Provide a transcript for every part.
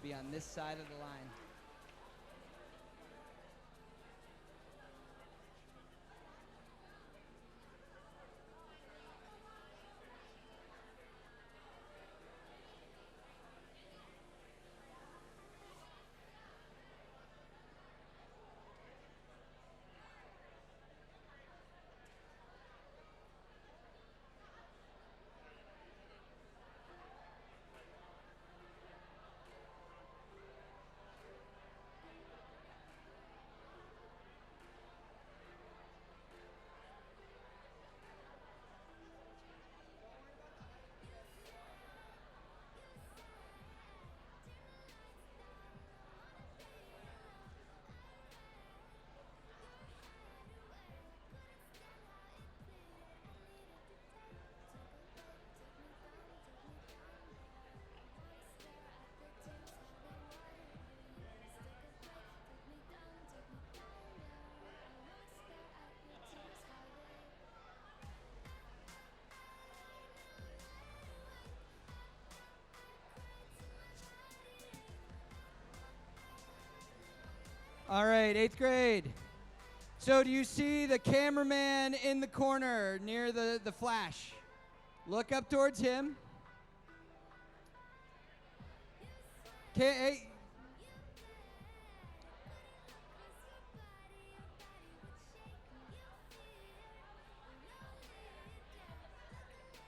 be on this side of the line. All right, 8th grade. So do you see the cameraman in the corner near the flash? Look up towards him. Hey.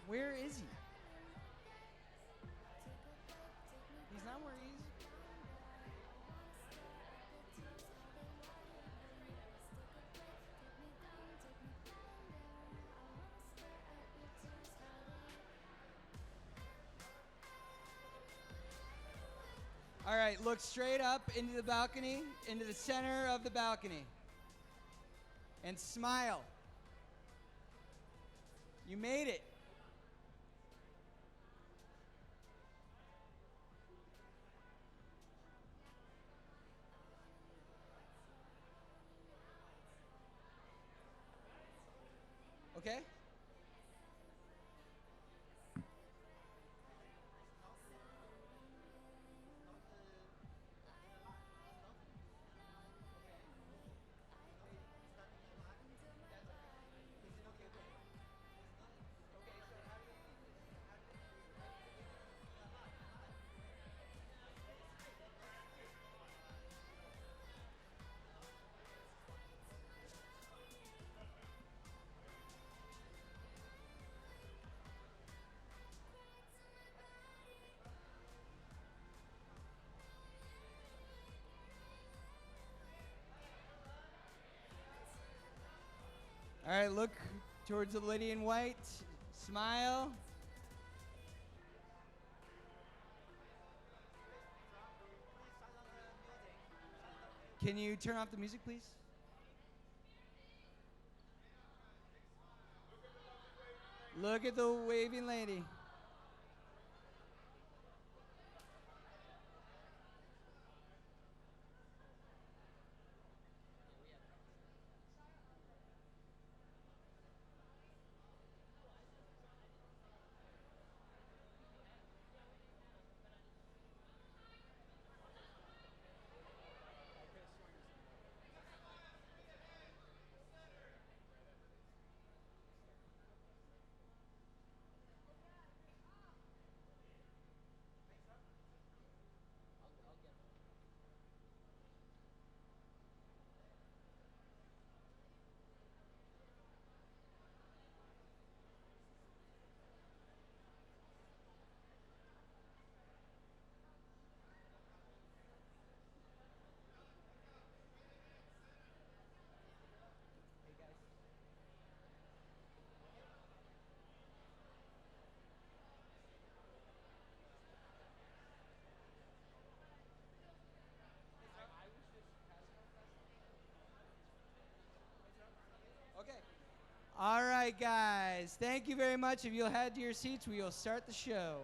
Where is he? He's not where he is. All right, look straight up into the balcony, into the center of the balcony. And smile. You made it. Okay? All right, look towards the lady in white. Smile. Can you turn off the music, please? Look at the waving lady. Okay. All right, guys. Thank you very much. If you'll head to your seats, we will start the show.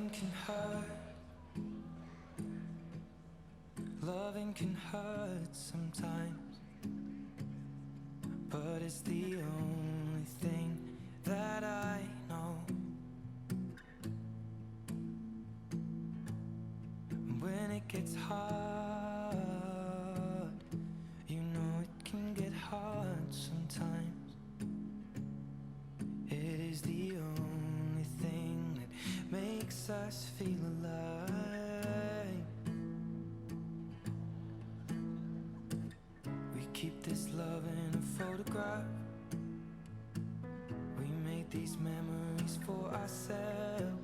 Loving can hurt. Loving can hurt sometimes, but it's the only thing that I know. When it gets hard, you know it can get hard sometimes. It is the only thing that makes us feel alive. We keep this love in a photograph. We made these memories for ourselves,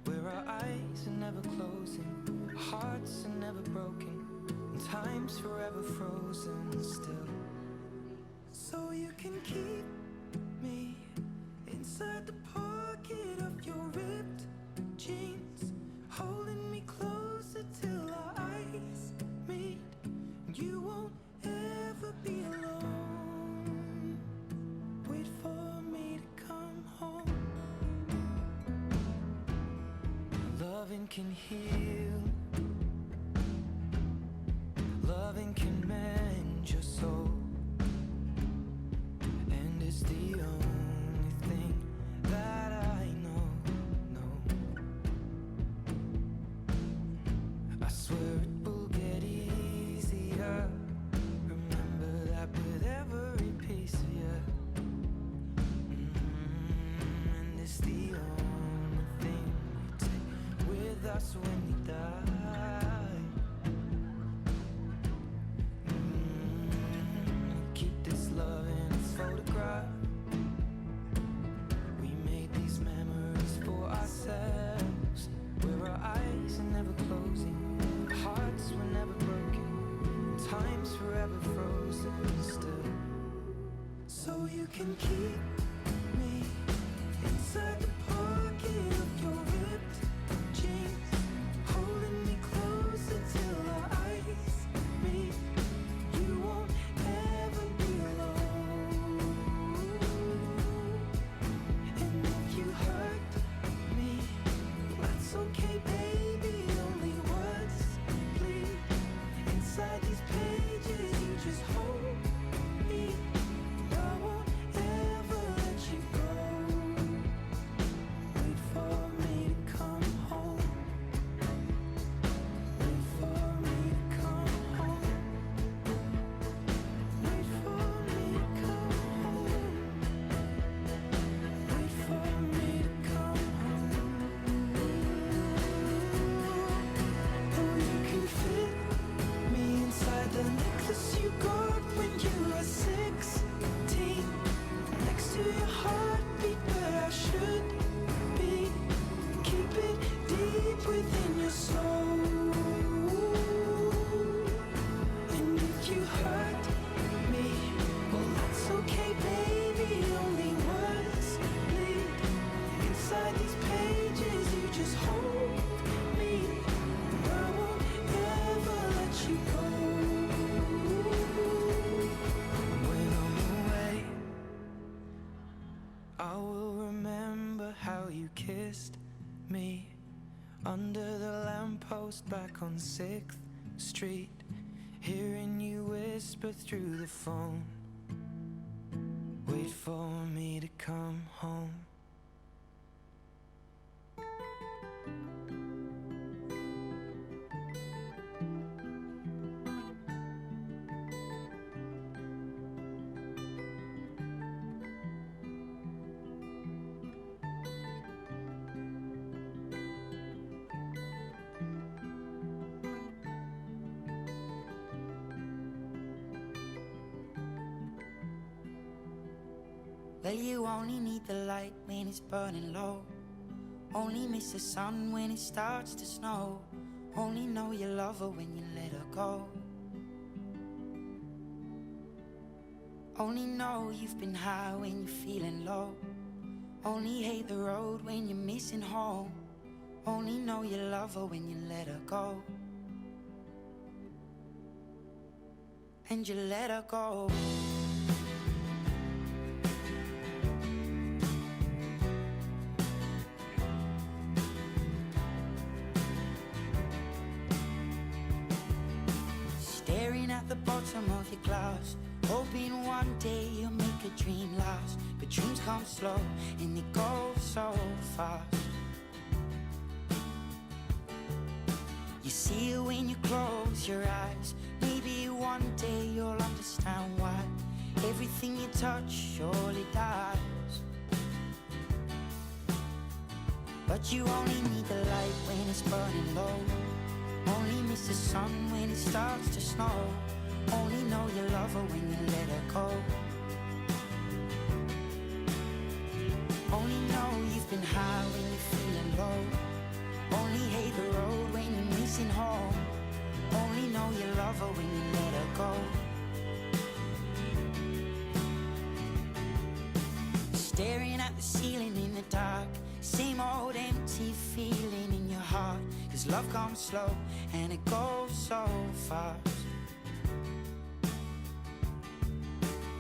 where our eyes are never closing, hearts are never broken, and time's forever frozen still. So you can keep me inside the pocket of your ripped jeans, holding me closer till our eyes meet. You won't ever be alone. Wait for me to come home. Loving can heal. Loving can mend your soul. And it's the only thing that I know. I swear it will get easier. Remember that with every piece of you. And it's the only thing we take with us when we die. Keep this love in its photograph. We made these memories for ourselves, where our eyes are never closing, hearts were never broken, and time's forever frozen still. So you can keep me inside the pocket of your ripped jeans, holding me closer till our eyes meet. You won't ever be alone. And if you hurt me, that's okay, baby. Only words bleed inside these pages. You just hold me. I won't ever let you go. Wait for me to come home. Wait for me to come home. Wait for me to come home. Wait for me to come home. Oh, you can fit me inside the necklace you got when you were 16, next to your heartbeat where I should be. Keep it deep within your soul. And if you hurt me, well, that's okay, baby. Only words bleed inside these pages. You just hold me. I won't ever let you go. When I'm away, I will remember how you kissed me under the lamppost back on 6th Street, hearing you whisper through the phone. Wait for me to come home. Well, you only need the light when it's burning low. Only miss the sun when it starts to snow. Only know you love her when you let her go. Only know you've been high when you're feeling low. Only hate the road when you're missing home. Only know you love her when you let her go. And you let her go. bottom of your glass, hoping one day you'll make a dream last. But dreams come slow and they go so fast. You see it when you close your eyes. Maybe one day you'll understand why everything you touch surely dies. But you only need the light when it's burning low. Only miss the sun when it starts to snow. Only know you love her when you let her go. Only know you've been high when you're feeling low. Only hate the road when you're missing home. Only know you love her when you let her go. Staring at the ceiling in the dark, same old empty feeling in your heart. 'Cause love comes slow and it goes so fast.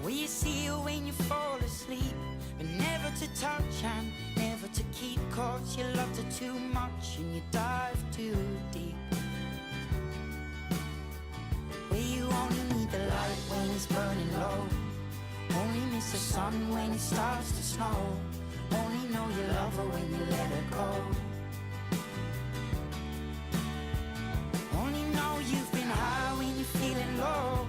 Will you see her when you fall asleep, but never to touch and never to keep? 'Cause you loved her too much and you dive too deep. Where you only need the light when it's burning low. Only miss the sun when it starts to snow. Only know you love her when you let her go. Only know you've been high when you're feeling low.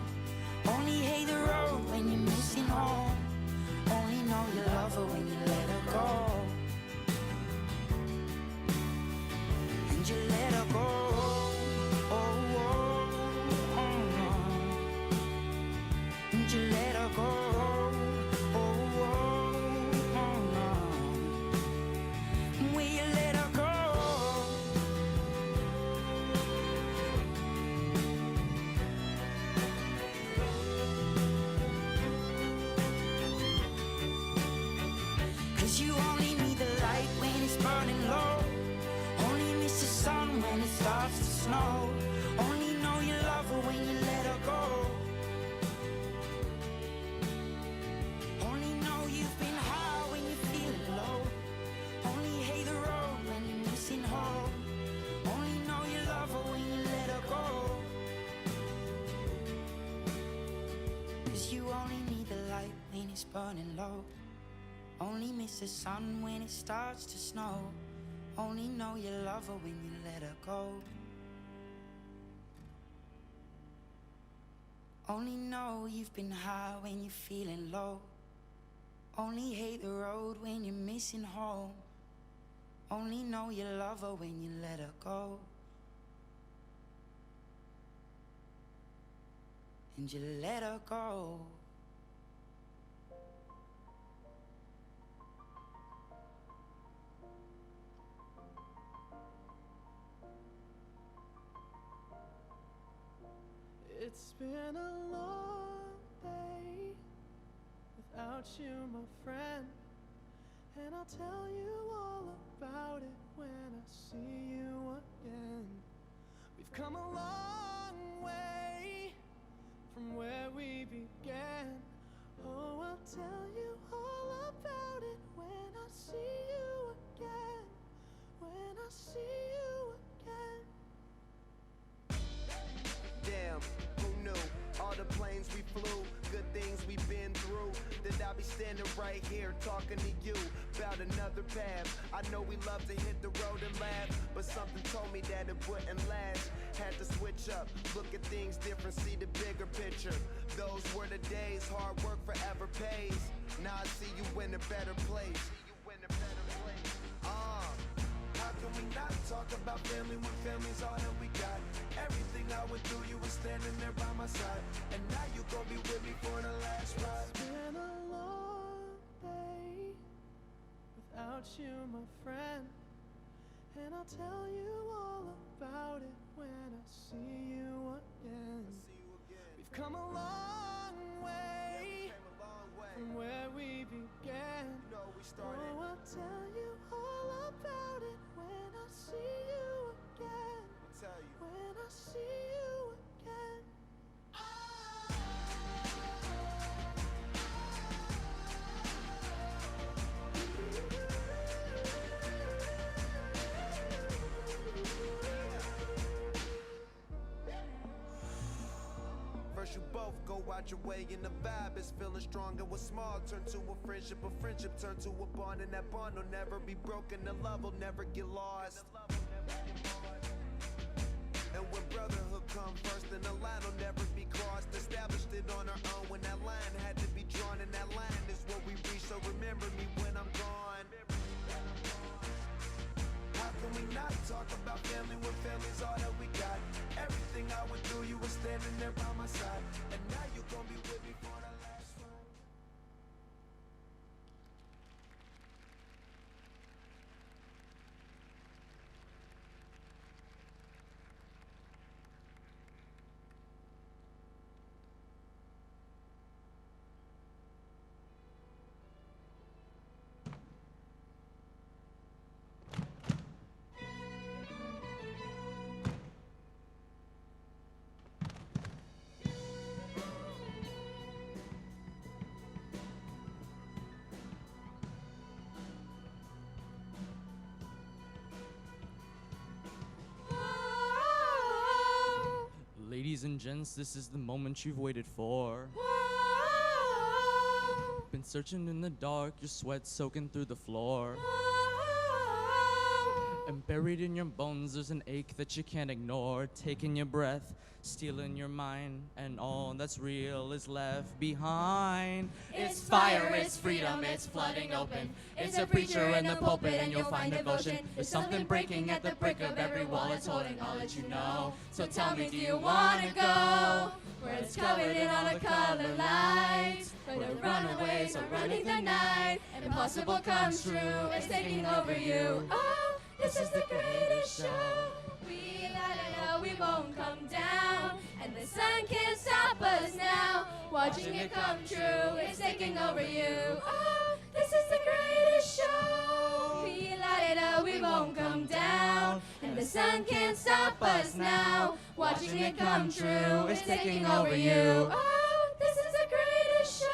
Only hate the road when you're missing home. Only know you love her when you let her go. And you let her go. Oh, oh, oh, oh. And you let her go. Snow. Only know you love her when you let her go. Only know you've been high when you're feeling low. Only hate the road when you're missing home. Only know you love her when you let her go. 'Cause you only need the light when it's burning low. Only miss the sun when it starts to snow. Only know you love her when you let her go. Only know you've been high when you're feeling low. Only hate the road when you're missing home. Only know you love her when you let her go. And you let her go. It's been a long day without you, my friend. And I'll tell you all about it when I see you again. We've come a long way from where we began. Oh, I'll tell you all about it when I see you again. When I see you again. Damn, who knew? All the planes we flew, good things we've been through. That I'll be standing right here talking to you about another path. I know we love to hit the road and laugh, but something told me that it wouldn't last. Had to switch up, look at things different, see the bigger picture. Those were the days, hard work forever pays. Now I see you in a better place. How can we not talk about family when family's all that we got? Everything I went through, you were standing there by my side. And now you gon' be with me for the last ride. It's been a long day without you, my friend. And I'll tell you all about it when I see you again. We've come a long way from where we began. Oh, I'll tell you all about it when I see you again. When I see you again. First you both go out your way, and the vibe is feeling strong. And what's small turn to a friendship turn to a bond, and that bond will never be broken. The love will never get lost. And when brotherhood come first, then the line will never be crossed. Established it on our own when that line had to be drawn, and that line is what we reach. So remember me when I'm gone. How can we not talk about family when family's all that we got? Everything I went through, you were standing there by my side, and now you gon' be with me for the last ride. Ladies and gents, this is the moment you've waited for. Been searching in the dark, your sweat soaking through the floor. And buried in your bones, there's an ache that you can't ignore. Taking your breath, stealing your mind, and all that's real is left behind. It's fire, it's freedom, it's flooding open. It's a preacher in the pulpit and you'll find devotion. There's something breaking at the break of every wall it's holding, I'll let you know. So tell me, do you wanna go? Where it's covered in all the color lights, where the runaways are running the night. Impossible comes true, it's taking over you. Oh, this is the greatest show. We light it up, we won't come down, and the sun can't stop us now. Watching it come true, it's taking over you. Oh, this is the greatest show. We light it up, we won't come down, and the sun can't stop us now. Watching it come true, it's taking over you. Oh, this is the greatest show.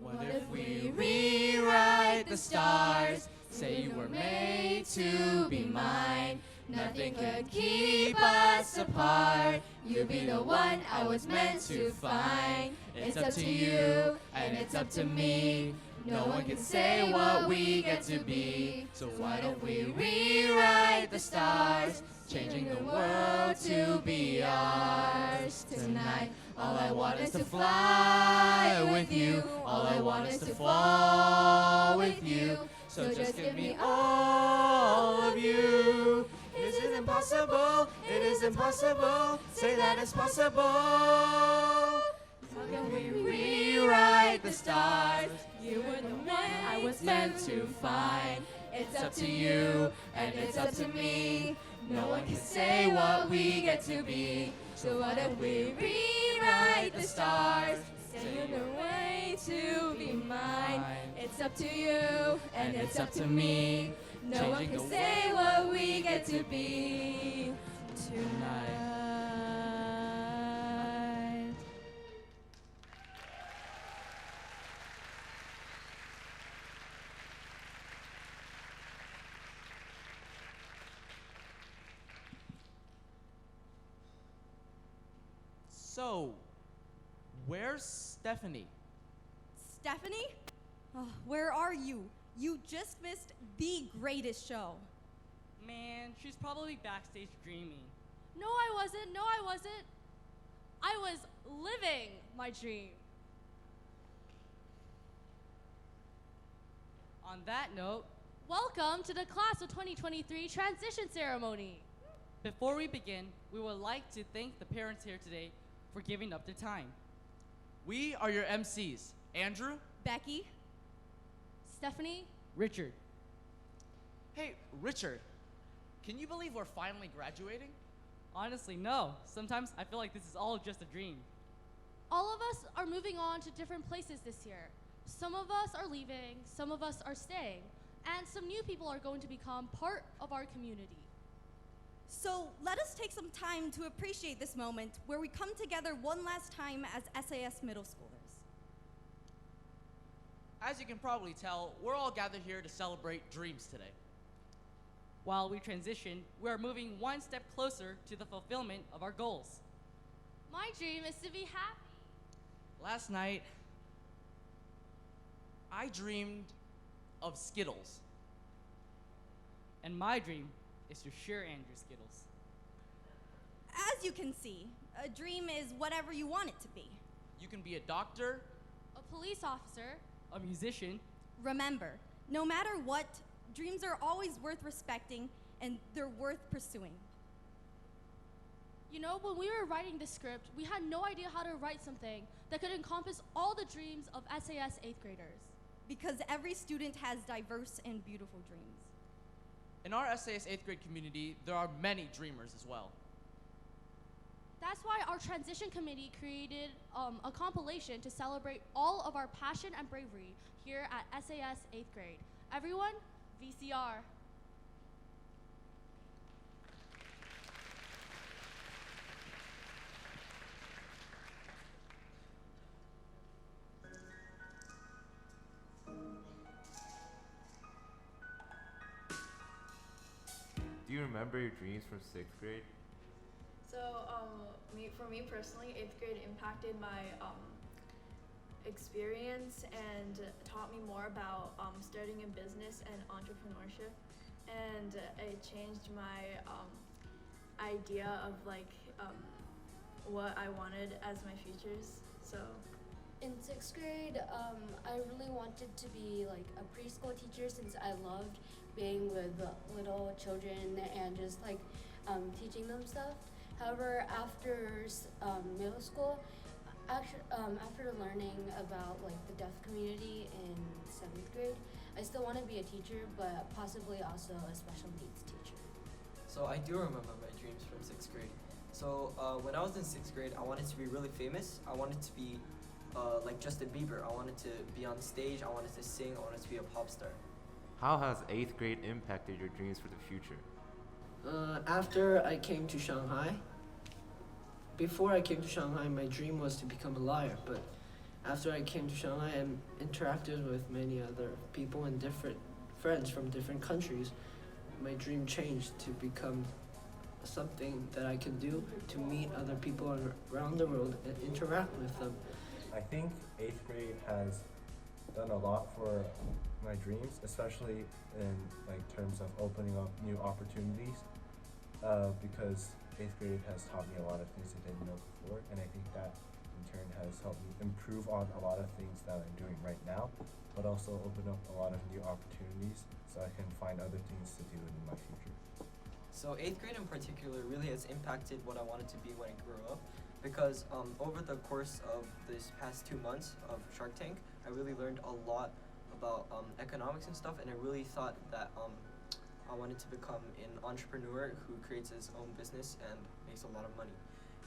What if we rewrite the stars? Say you were made to be mine. Nothing could keep us apart. You be the one I was meant to find. It's up to you and it's up to me. No one can say what we get to be. So why don't we rewrite the stars? Changing the world to be ours tonight. All I want is to fly with you. All I want is to fall with you. So just give me all of you. Is it impossible? It is impossible. Say that it's possible. How can we rewrite the stars? You were the one I was meant to find. It's up to you and it's up to me. No one can say what we get to be. So what if we rewrite the stars? Stand in the way to be mine. It's up to you and it's up to me. No one can say what we get to be tonight. So, where's Stephanie? Stephanie? Oh, where are you? You just missed the greatest show. Man, she's probably backstage dreaming. No, I wasn't. No, I wasn't. I was living my dream. On that note, Welcome to the Class of 2023 transition ceremony. before we begin, we would like to thank the parents here today for giving up their time. We are your MCs, Andrew. Becky. Stephanie? Richard. Hey, Richard, can you believe we're finally graduating? Honestly, no. Sometimes I feel like this is all just a dream. All of us are moving on to different places this year. Some of us are leaving, some of us are staying, and some new people are going to become part of our community. So let us take some time to appreciate this moment where we come together one last time as SAS middle schoolers. As you can probably tell, we're all gathered here to celebrate dreams today. While we transition, we are moving one step closer to the fulfillment of our goals. My dream is to be happy. Last night, I dreamed of Skittles. And my dream is to share Andrew Skittles. As you can see, a dream is whatever you want it to be. You can be a doctor, A police officer. A musician. Remember, no matter what, dreams are always worth respecting and they're worth pursuing. You know, when we were writing this script, we had no idea how to write something that could encompass all the dreams of SAS 8th graders. Because every student has diverse and beautiful dreams. in our SAS 8th grade community, there are many dreamers as well. That's why our transition committee created a compilation to celebrate all of our passion and bravery here at SAS 8th grade. Everyone, VCR. Do you remember your dreams from 6th grade? So, for me personally, 8th grade impacted my experience and taught me more about starting a business and entrepreneurship. And it changed my idea of what I wanted as my futures. So, in 6th grade, I really wanted to be like a preschool teacher since I loved being with little children and just teaching them stuff. However, after middle school, after learning about the deaf community in 7th grade, I still want to be a teacher, but possibly also a special needs teacher. So I do remember my dreams from 6th grade. So when I was in 6th grade, I wanted to be really famous. I wanted to be like Justin Bieber. I wanted to be on stage. I wanted to sing. I wanted to be a pop star. How has 8th grade impacted your dreams for the future? After I came to Shanghai, before I came to Shanghai, my dream was to become a liar. But after I came to Shanghai and interacted with many other people and different friends from different countries, my dream changed to become something that I can do to meet other people around the world and interact with them. I think 8th grade has done a lot for my dreams, especially in terms of opening up new opportunities, because 8th grade has taught me a lot of things I didn't know before, and I think that in turn has helped me improve on a lot of things that I'm doing right now, but also open up a lot of new opportunities so I can find other things to do in my future. So 8th grade in particular really has impacted what I wanted to be when I grew up, because over the course of this past 2 months of Shark Tank, I really learned a lot about economics and stuff, and I really thought that I wanted to become an entrepreneur who creates his own business and makes a lot of money.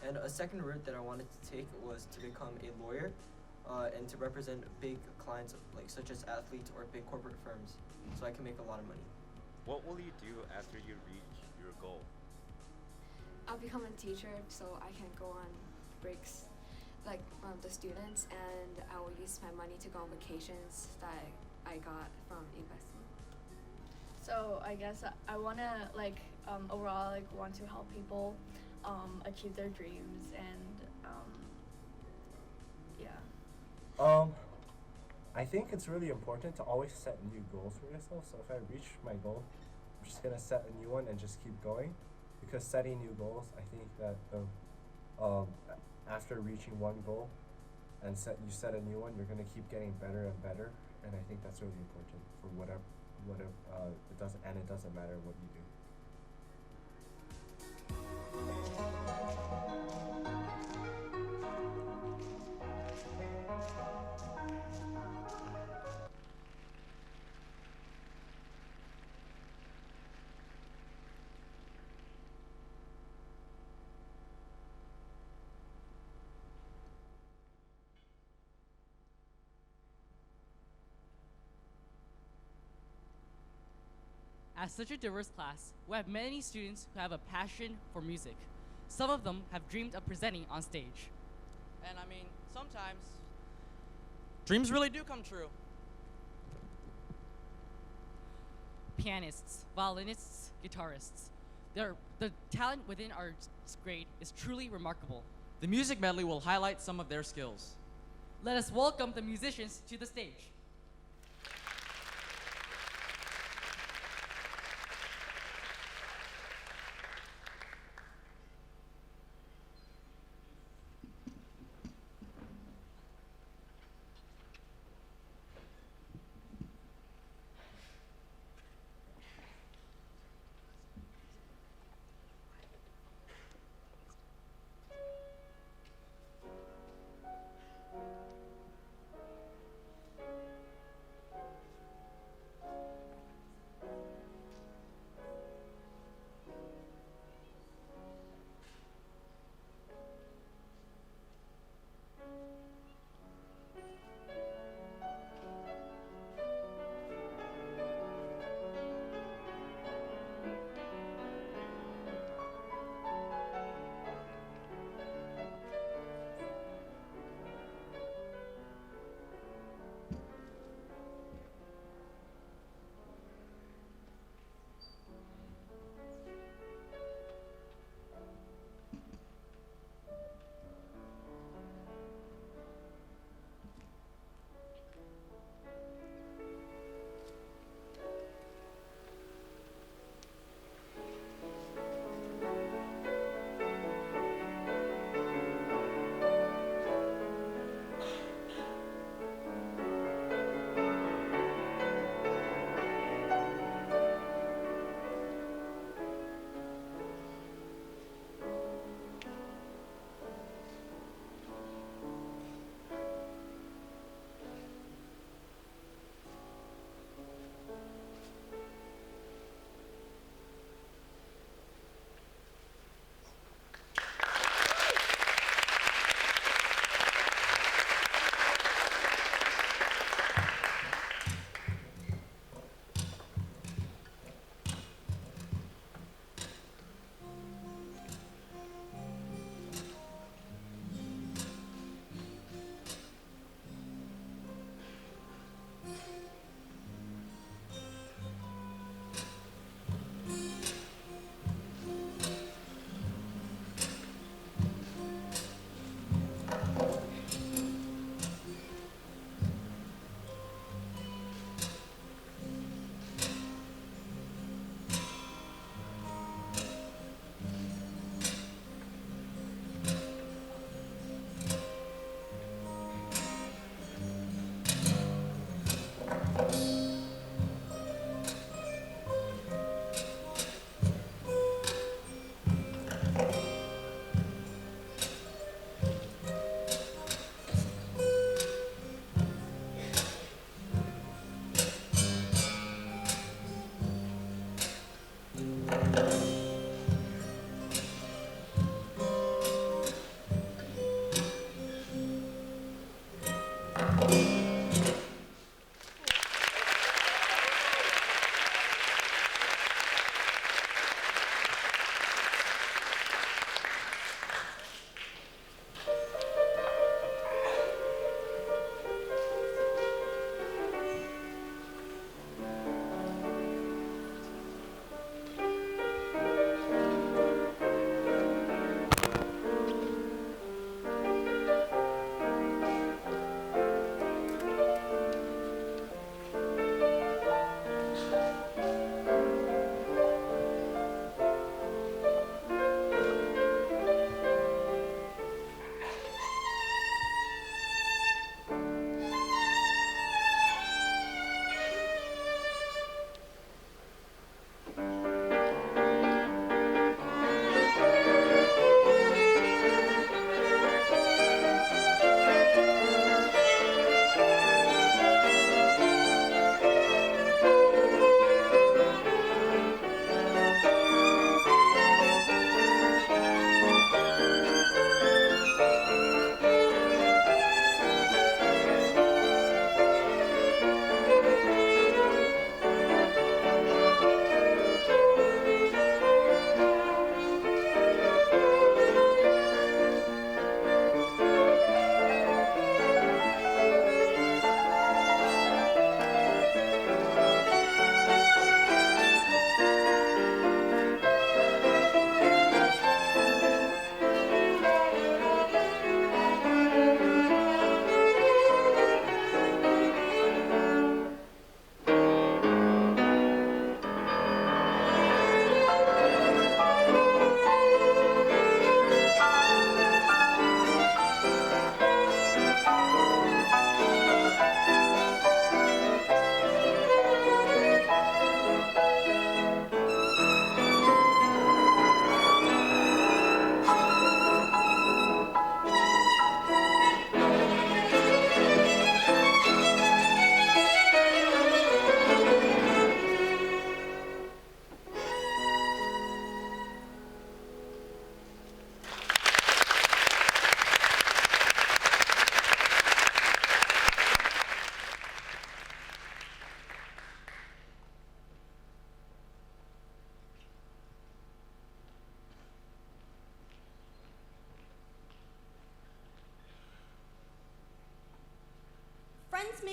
And a second route that I wanted to take was to become a lawyer and to represent big clients such as athletes or big corporate firms, so I can make a lot of money. What will you do after you reach your goal? I'll become a teacher so I can go on breaks like the students, and I will use my money to go on vacations that I got from investing. So I guess I want to overall want to help people achieve their dreams, and yeah. I think it's really important to always set new goals for yourself. So if I reach my goal, I'm just gonna set a new one and just keep going, because setting new goals, I think that after reaching one goal and you set a new one, you're gonna keep getting better and better, and I think that's really important for whatever it doesn't matter what you do. As such a diverse class, we have many students who have a passion for music. Some of them have dreamed of presenting on stage. And I mean, sometimes dreams really do come true. Pianists, violinists, guitarists. The talent within our grade is truly remarkable. The music medley will highlight some of their skills. Let us welcome the musicians to the stage.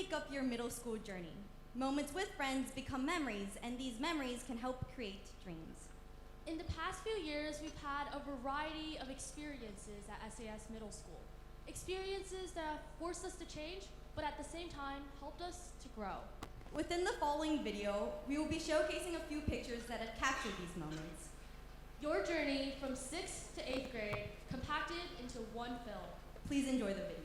make up your middle school journey. Moments with friends become memories, and these memories can help create dreams. In the past few years, we've had a variety of experiences at SAS Middle School. Experiences that have forced us to change, but at the same time, helped us to grow. Within the following video, we will be showcasing a few pictures that have captured these moments. Your journey from 6th to 8th grade, compacted into one film. Please enjoy the video.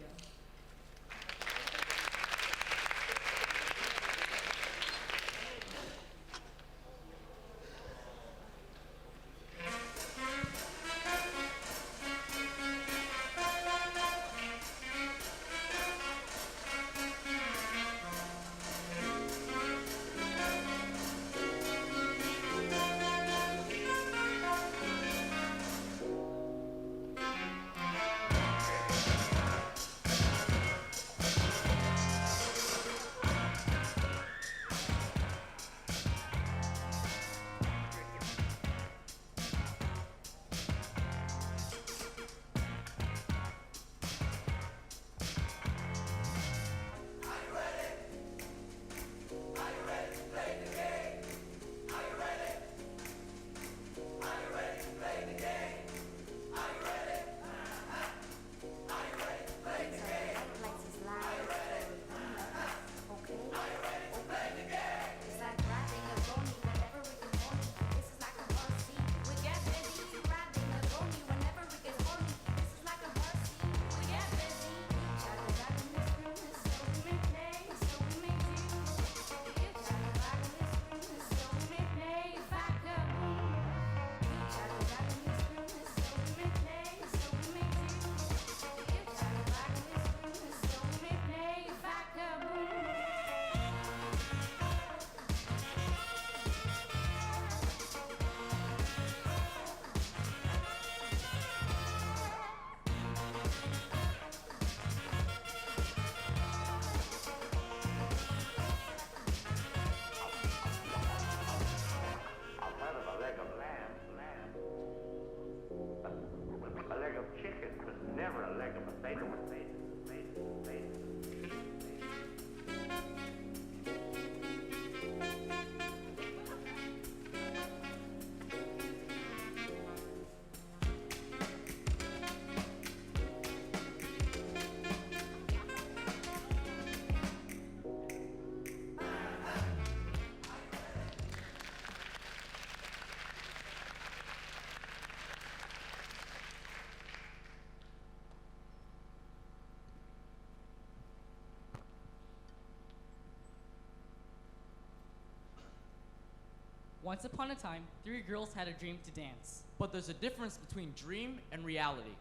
Once upon a time, 3 girls had a dream to dance. But there's a difference between dream and reality.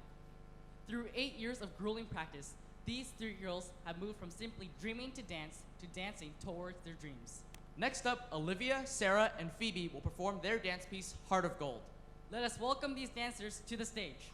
Through 8 years of grueling practice, these 3 girls have moved from simply dreaming to dance to dancing towards their dreams. Next up, Olivia, Sarah, and Phoebe will perform their dance piece, Heart of Gold. Let us welcome these dancers to the stage.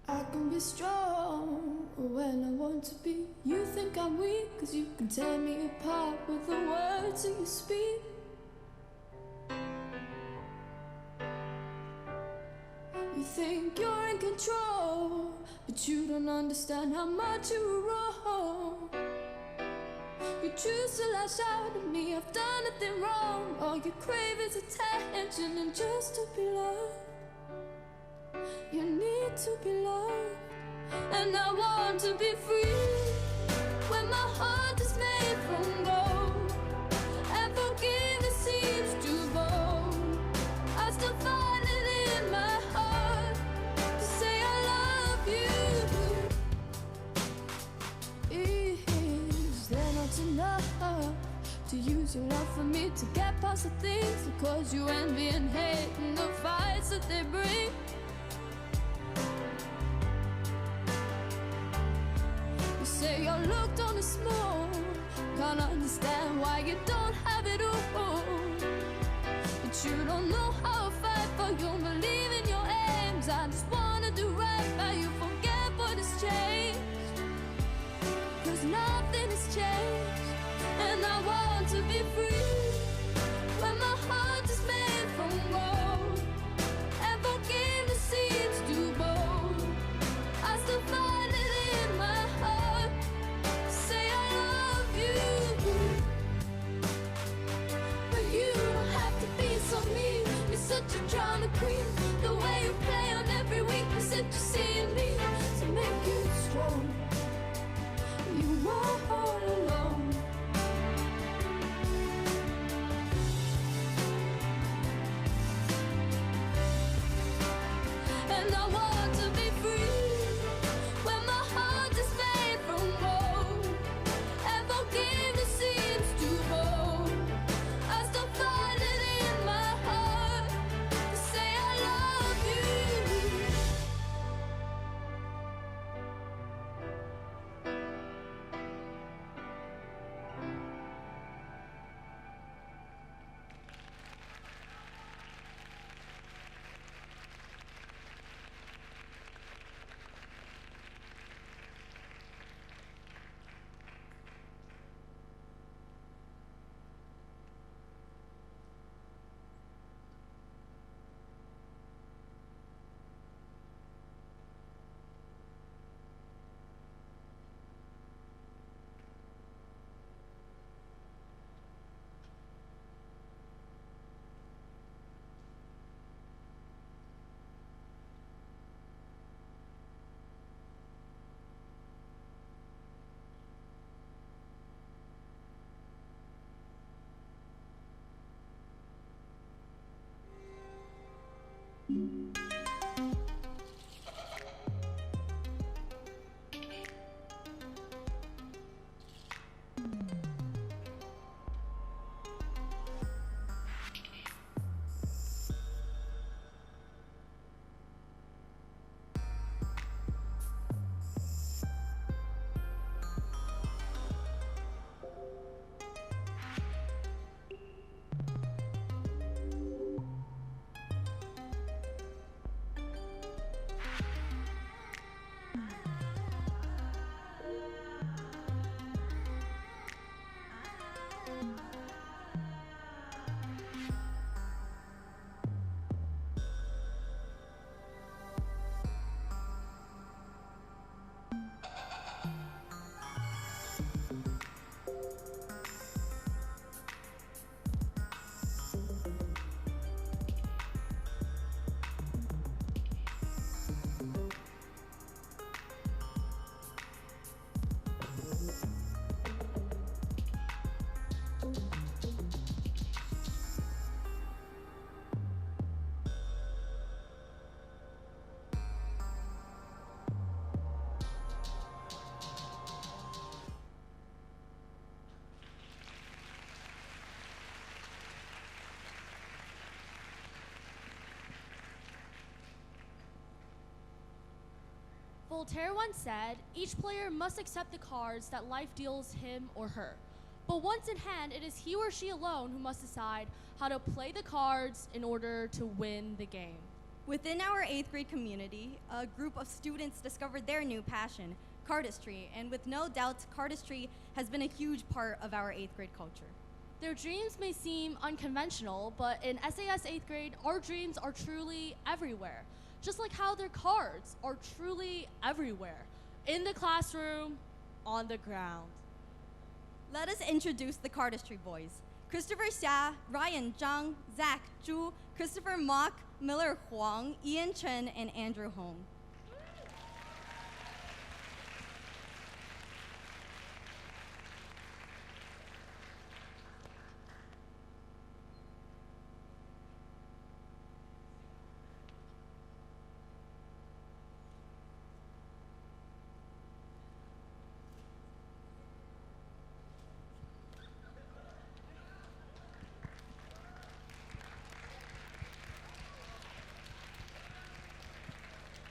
I can be strong when I want to be. You think I'm weak cause you can tear me apart with the words that you speak. You think you're in control, but you don't understand how much you were wrong. You choose to lash out at me, I've done nothing wrong. All you crave is attention and just to be loved. You need to be loved, and I want to be free. When my heart is made from gold, and forgiveness seems too bold, I still find it in my heart to say I love you. Is there not enough to use your love for me to get past the things that cause you envy and hate and the fights that they bring? Say your look don't is small, can't understand why you don't have it all. But you don't know how to fight for you, believe in your aims. I just wanna do right by you, forget what has changed, cause nothing has changed free when my heart is made from gold and forgiveness seems too bold. I still find it in my heart. Say I love you, but you don't have to be so mean. You're such a drama queen. The way you play on every weakness that you see in me to make you strong. You were all alone. And I want to be free when my heart is made from gold and forgiveness seems too bold. I still find it in my heart to say I love you. Voltaire once said, each player must accept the cards that life deals him or her. But once in hand, it is he or she alone who must decide how to play the cards in order to win the game. Within our 8th grade community, a group of students discovered their new passion, cardistry, and with no doubt, cardistry has been a huge part of our 8th grade culture. Their dreams may seem unconventional, but in SAS 8th grade, our dreams are truly everywhere. Just like how their cards are truly everywhere. In the classroom, on the ground. Let us introduce the cardistry boys. Christopher Xia, Ryan Zhang, Zach Zhu, Christopher Mock, Miller Huang, Ian Chen, and Andrew Hong.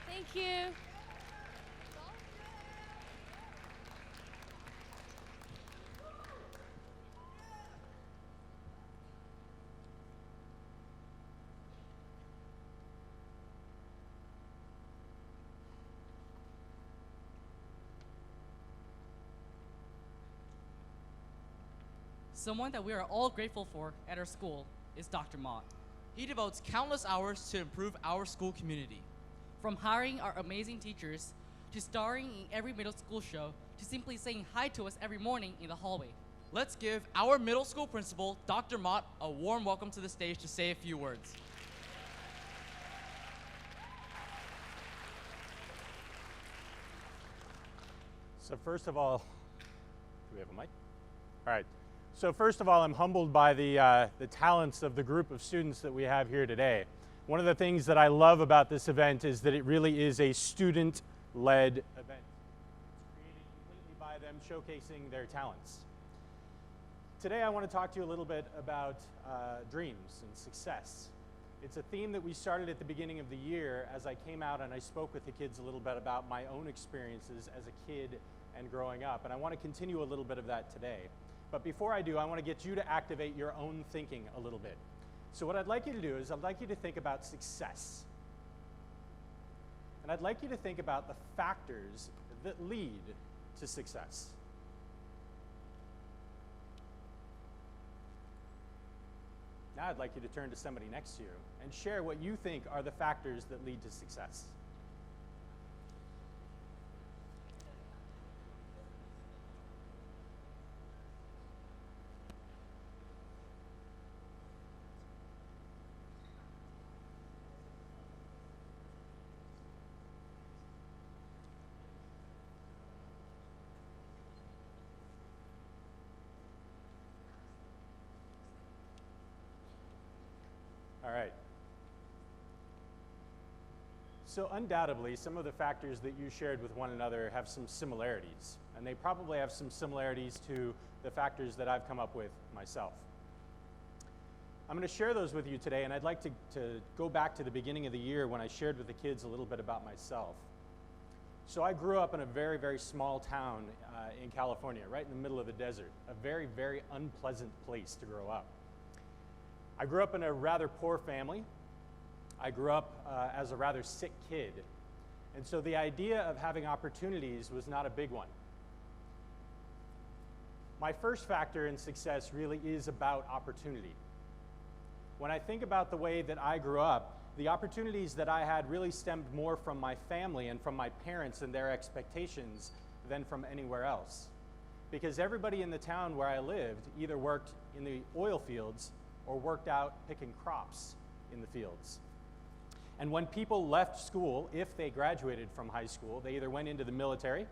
Thank you. someone that we are all grateful for at our school is Dr. Mott. He devotes countless hours to improve our school community. From hiring our amazing teachers, to starring in every middle school show, to simply saying hi to us every morning in the hallway. Let's give our middle school principal, Dr. Mott, a warm welcome to the stage to say a few words. So first of all, do we have a mic? All right. So first of all, I'm humbled by the talents of the group of students that we have here today. One of the things that I love about this event is that it really is a student-led event. It's created completely by them showcasing their talents. Today I want to talk to you a little bit about dreams and success. It's a theme that we started at the beginning of the year as I came out and I spoke with the kids a little bit about my own experiences as a kid and growing up. And I want to continue a little bit of that today. But before I do, I want to get you to activate your own thinking a little bit. So what I'd like you to do is I'd like you to think about success. And I'd like you to think about the factors that lead to success. Now I'd like you to turn to somebody next to you and share what you think are the factors that lead to success. All right. So undoubtedly, some of the factors that you shared with one another have some similarities, and they probably have some similarities to the factors that I've come up with myself. I'm going to share those with you today, and I'd like to go back to the beginning of the year when I shared with the kids a little bit about myself. So I grew up in a very, very small town in California, right in the middle of the desert, a very, very unpleasant place to grow up. I grew up in a rather poor family. I grew up as a rather sick kid. And so the idea of having opportunities was not a big one. My first factor in success really is about opportunity. When I think about the way that I grew up, the opportunities that I had really stemmed more from my family and from my parents and their expectations than from anywhere else. Because everybody in the town where I lived either worked in the oil fields or worked out picking crops in the fields. And when people left school, if they graduated from high school, they either went into the military,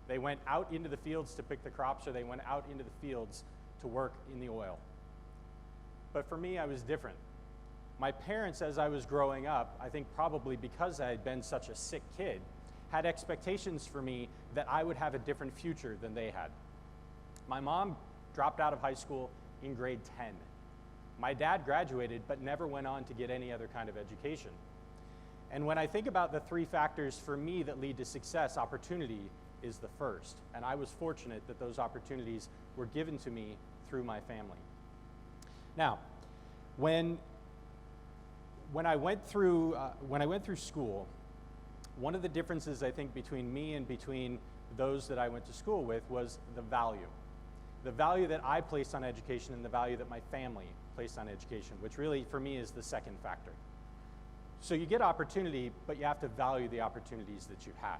they went out into the fields to pick the crops, or they went out into the fields to work in the oil. But for me, I was different. My parents, as I was growing up, I think probably because I had been such a sick kid, had expectations for me that I would have a different future than they had. My mom dropped out of high school in grade 10. My dad graduated but never went on to get any other kind of education. And when I think about the three factors for me that lead to success, opportunity is the first. And I was fortunate that those opportunities were given to me through my family. Now, when I went through school, one of the differences I think between me and between those that I went to school with was the value. The value that I placed on education and the value that my family placed on education, which really for me is the second factor. So you get opportunity, but you have to value the opportunities that you have.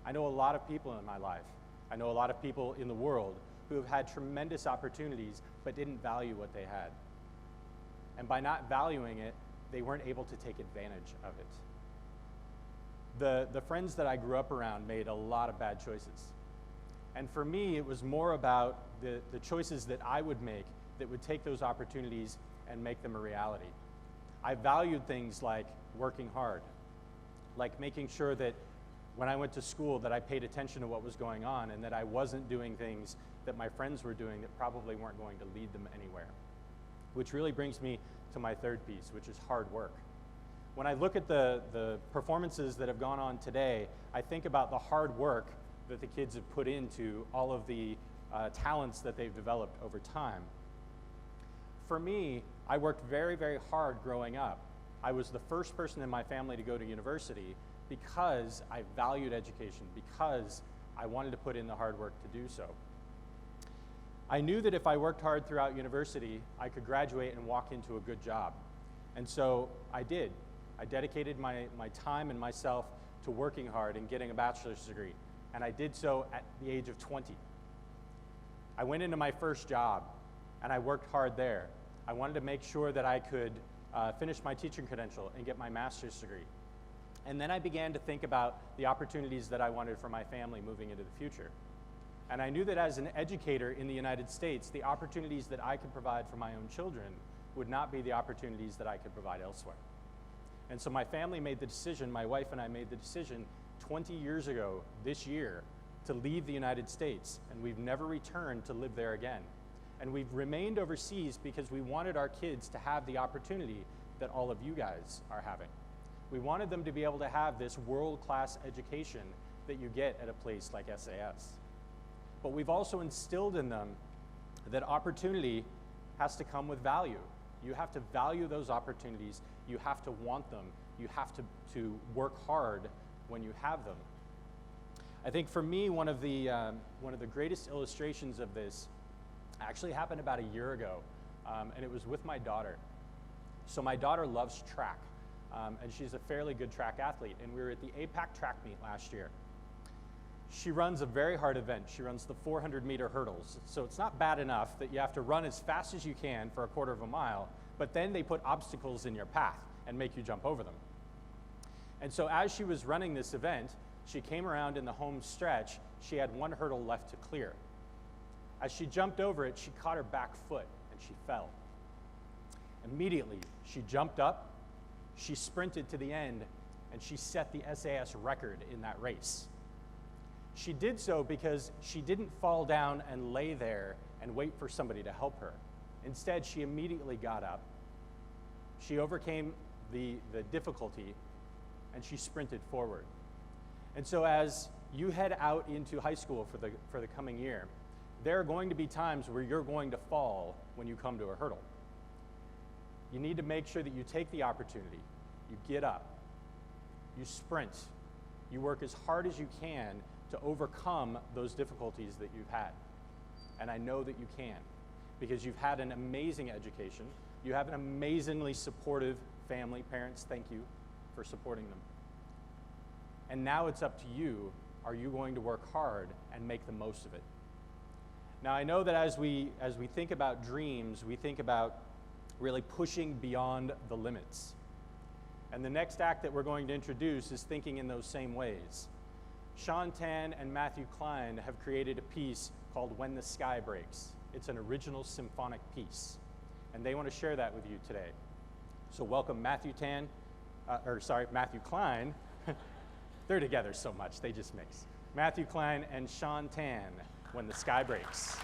I know a lot of people in my life. I know a lot of people in the world who have had tremendous opportunities but didn't value what they had. And by not valuing it, they weren't able to take advantage of it. The friends that I grew up around made a lot of bad choices. And for me, it was more about the choices that I would make that would take those opportunities and make them a reality. I valued things like working hard, like making sure that when I went to school that I paid attention to what was going on and that I wasn't doing things that my friends were doing that probably weren't going to lead them anywhere. Which really brings me to my third piece, which is hard work. When I look at the performances that have gone on today, I think about the hard work that the kids have put into all of the talents that they've developed over time. For me, I worked very, very hard growing up. I was the first person in my family to go to university because I valued education, because I wanted to put in the hard work to do so. I knew that if I worked hard throughout university, I could graduate and walk into a good job. And so I did. I dedicated my time and myself to working hard and getting a bachelor's degree. And I did so at the age of 20. I went into my first job and I worked hard there. I wanted to make sure that I could finish my teaching credential and get my master's degree. And then I began to think about the opportunities that I wanted for my family moving into the future. And I knew that as an educator in the United States, the opportunities that I could provide for my own children would not be the opportunities that I could provide elsewhere. And so my family made the decision, my wife and I made the decision 20 years ago this year to leave the United States, and we've never returned to live there again. And we've remained overseas because we wanted our kids to have the opportunity that all of you guys are having. We wanted them to be able to have this world-class education that you get at a place like SAS. But we've also instilled in them that opportunity has to come with value. You have to value those opportunities. You have to want them. You have to work hard when you have them. I think for me, one of the greatest illustrations of this actually happened about a year ago, and it was with my daughter. So my daughter loves track, and she's a fairly good track athlete, and we were at the APAC track meet last year. She runs a very hard event. She runs the 400-meter hurdles. So it's not bad enough that you have to run as fast as you can for a quarter of a mile, but then they put obstacles in your path and make you jump over them. And so as she was running this event, she came around in the home stretch. She had one hurdle left to clear. As she jumped over it, she caught her back foot and she fell. Immediately, she jumped up, she sprinted to the end, and she set the SAS record in that race. She did so because she didn't fall down and lay there and wait for somebody to help her. Instead, she immediately got up. She overcame the difficulty, and she sprinted forward. And so as you head out into high school for the coming year, there are going to be times where you're going to fall when you come to a hurdle. You need to make sure that you take the opportunity. You get up. You sprint. You work as hard as you can to overcome those difficulties that you've had. And I know that you can, because you've had an amazing education. You have an amazingly supportive family. Parents, thank you for supporting them. And now it's up to you. Are you going to work hard and make the most of it? Now, I know that as we think about dreams, we think about really pushing beyond the limits. And the next act that we're going to introduce is thinking in those same ways. Sean Tan and Matthew Klein have created a piece called When the Sky Breaks. It's an original symphonic piece, and they want to share that with you today. So welcome Matthew Klein. They're together so much, they just mix. Matthew Klein and Sean Tan, When the Sky Breaks.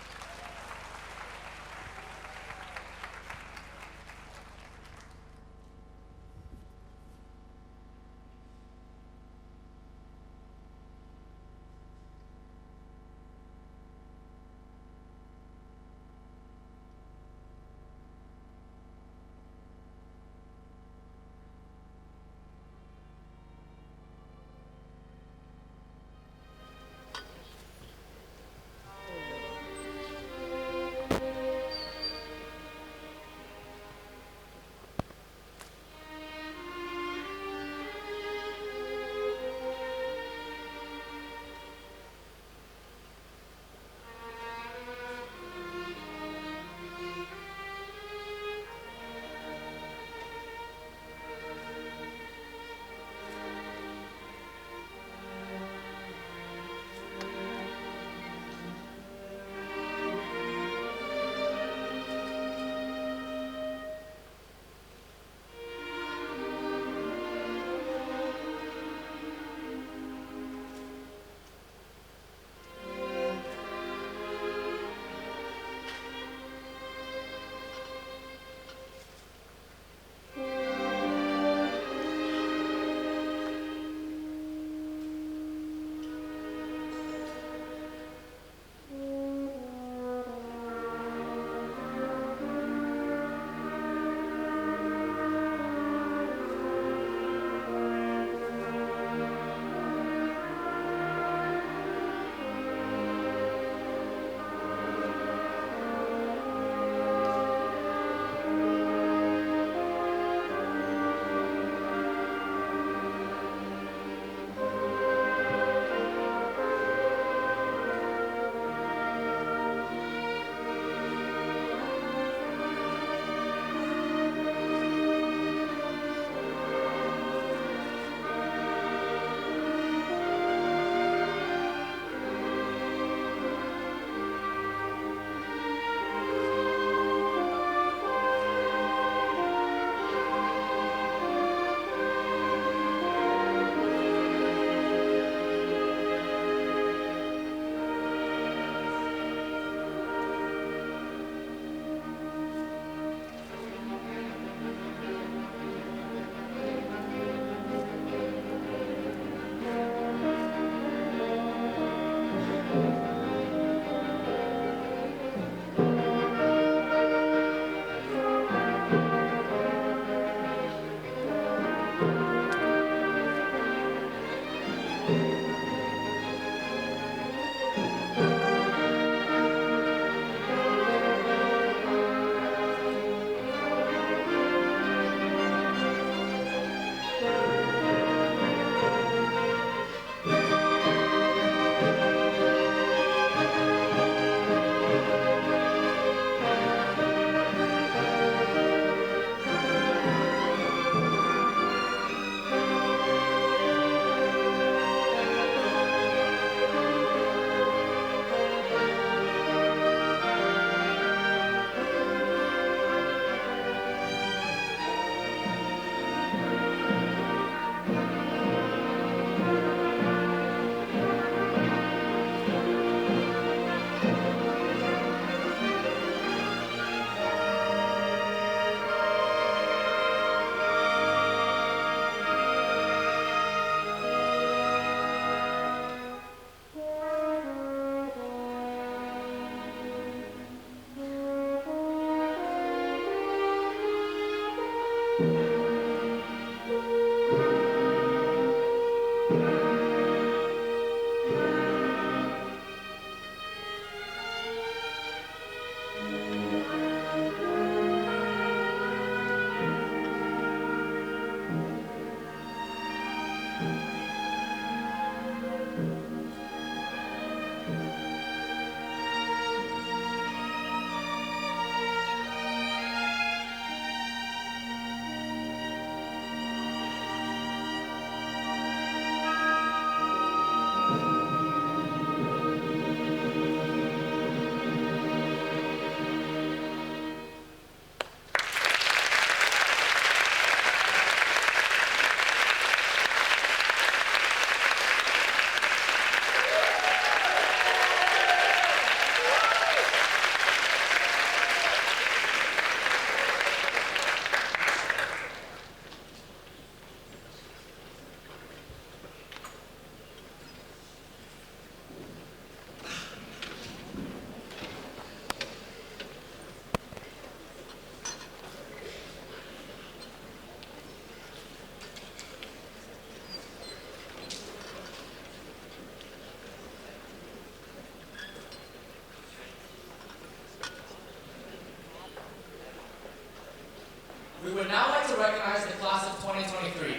We would now like to recognize the class of 2023.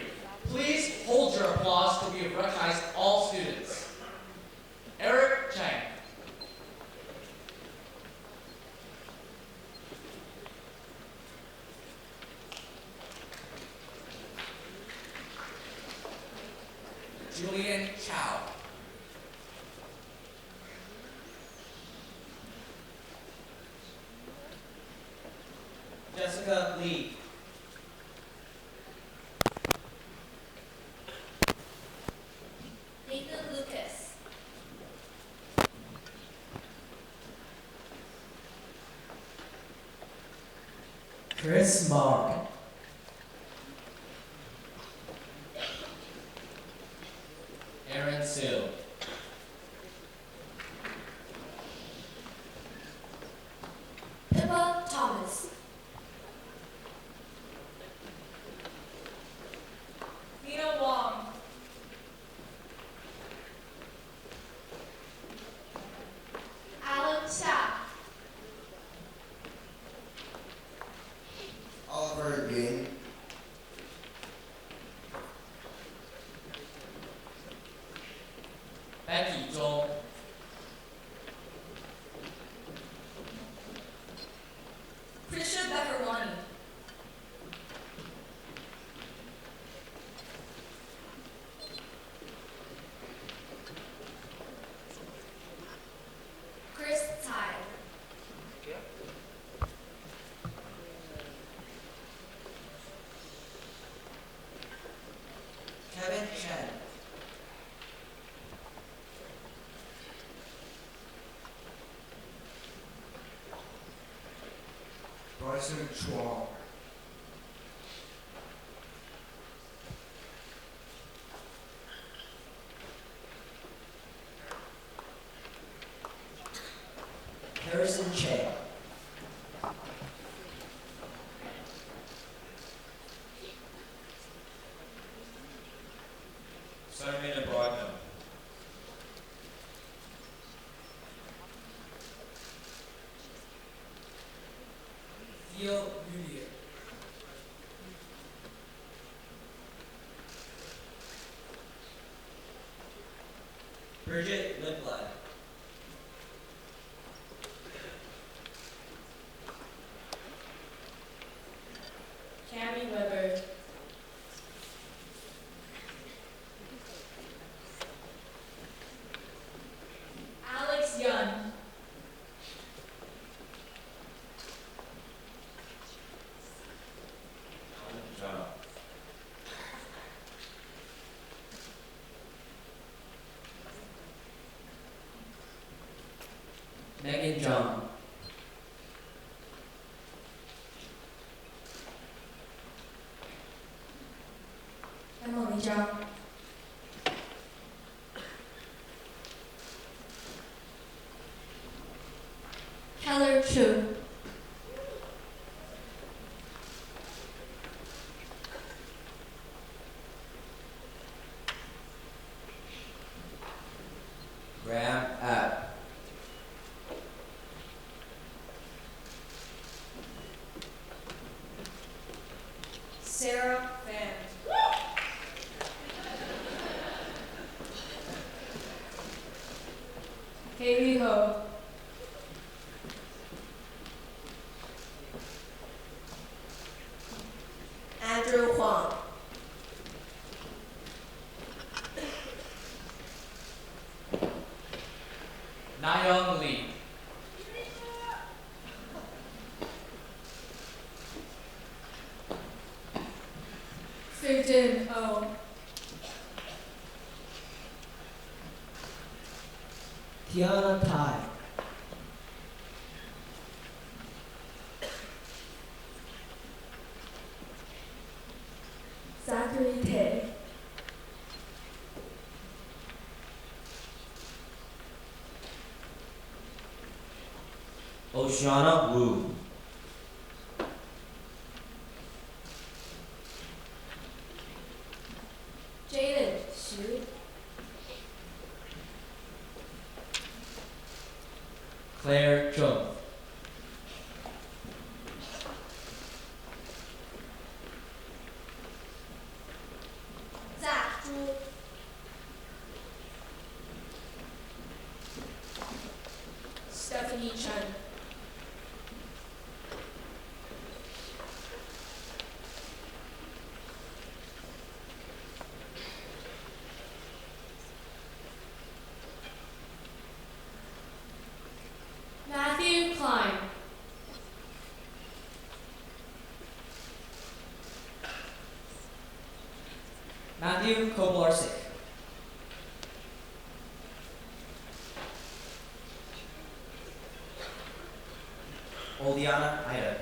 Please hold your applause till we have recognized all students. Eric Chang. Julian Chow. Jessica Lee. Nathan Lucas. Chris Mogg. Aaron Sill. Pippa Thomas. Nina Wong. Alan Sapp. Oliver Green. Becky Zhong. Krisha Bekarwani. Chris Tsai. Kevin Chen. Bryson Chuang. Harrison Che. Simon Brodno. Theo Mudier. Bridget Lindblad. Cammy Weber. Alex Young. John. Megan John. Emily Zhang. Keller Chu. Sarah Fan. Haley Ho. Andrew Huang. Nayoung Lee. Sujin Oh. Tiana Tai. Zachary Tay. Oceana Wu. Jaden Xu. Claire Chung. Zach Zhu. Stephanie Chen. Matthew Klein. Matthew Koblarsik. Oliana Ida.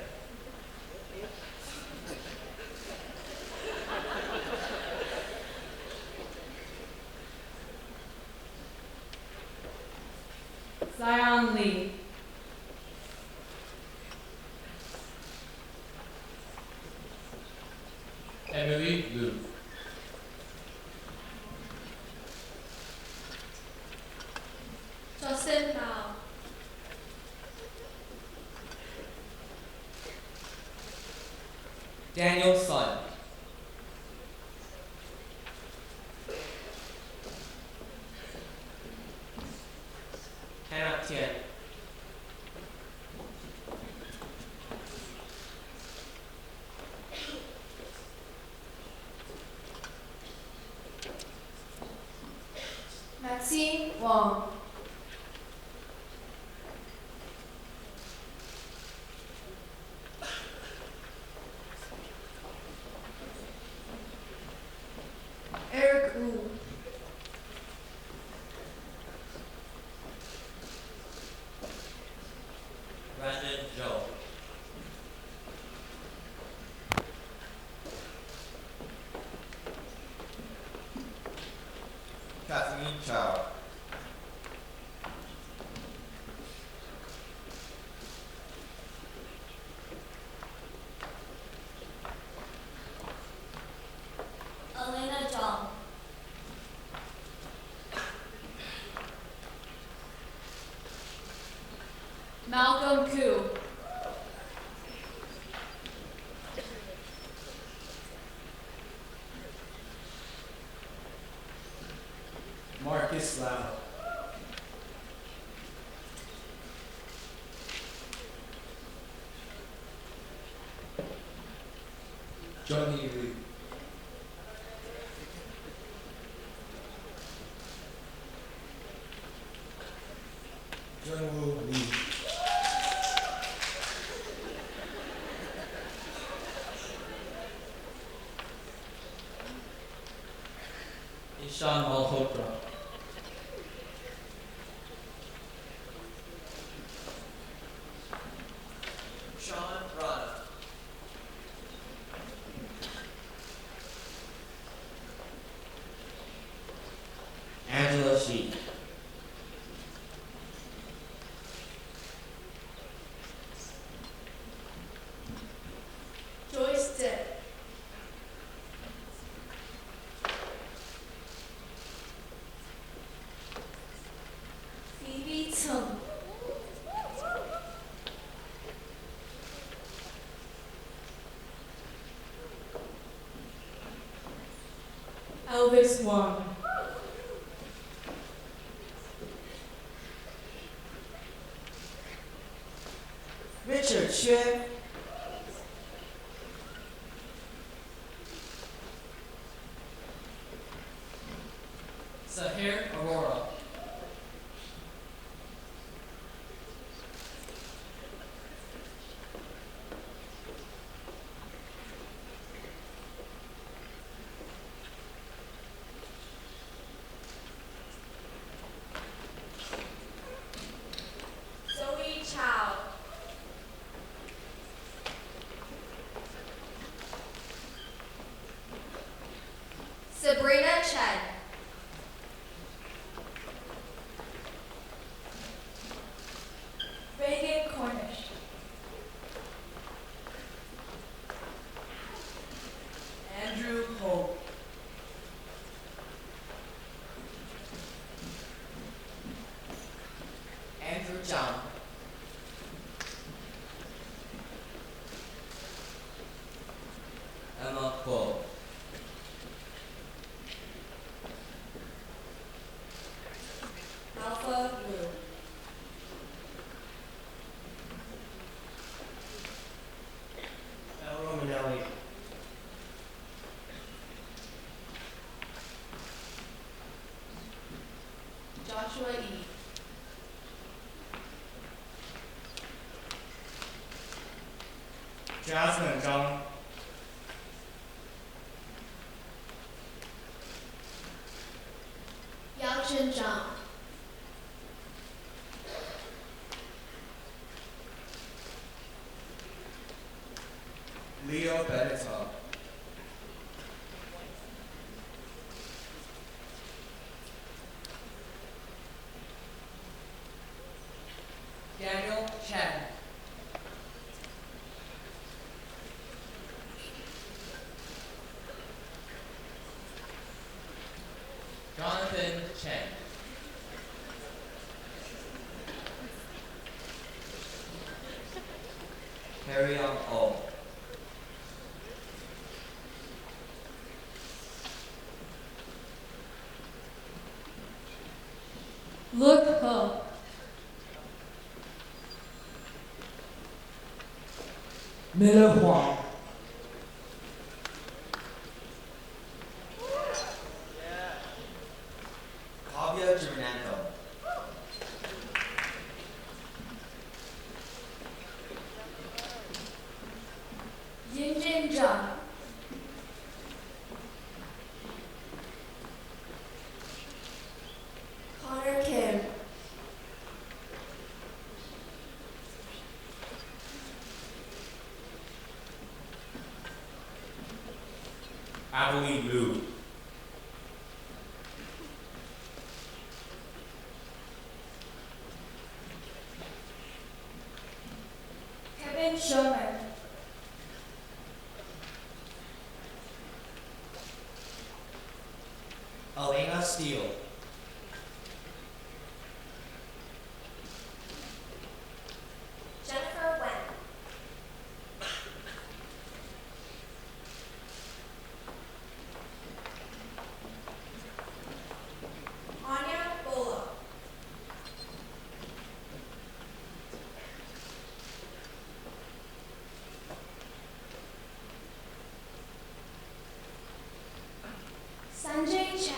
Zion Lee. Emily Liu. Justin Mao. Daniel Sun. Hannah Tien. Maxine Wong. Eric Wu. Brandon Joe. Kathleen Chow. Elena Zhang. Malcolm Koo. Marcus Lau. Johnny Lee. Jungwoo Lee. Ishan Malhotra. Sean Rada. Angela Shi. Joyce Dick. Phoebe Tung. Elvis Wong. Richard Xue. Sahir Aurora. Zoe Chow. Sabrina Chen. Reagan Cornish. Andrew Hope. Andrew Zhang. Emma Kuo. Alpha Wu. El Romanelli. Joshua E. Jasmine Zhang. Yaochen Zhang. Leo Benetton. Daniel Chen. Jonathan Chen. Harry Young O. Look up. Miller Huang. Kavya Germanenko. Yinjin Zhang. Connor Kim. Adeline Liu. Kevin Sherman. Elena Steele. Jennifer Wen. Anya Bola. Sanjay Chen.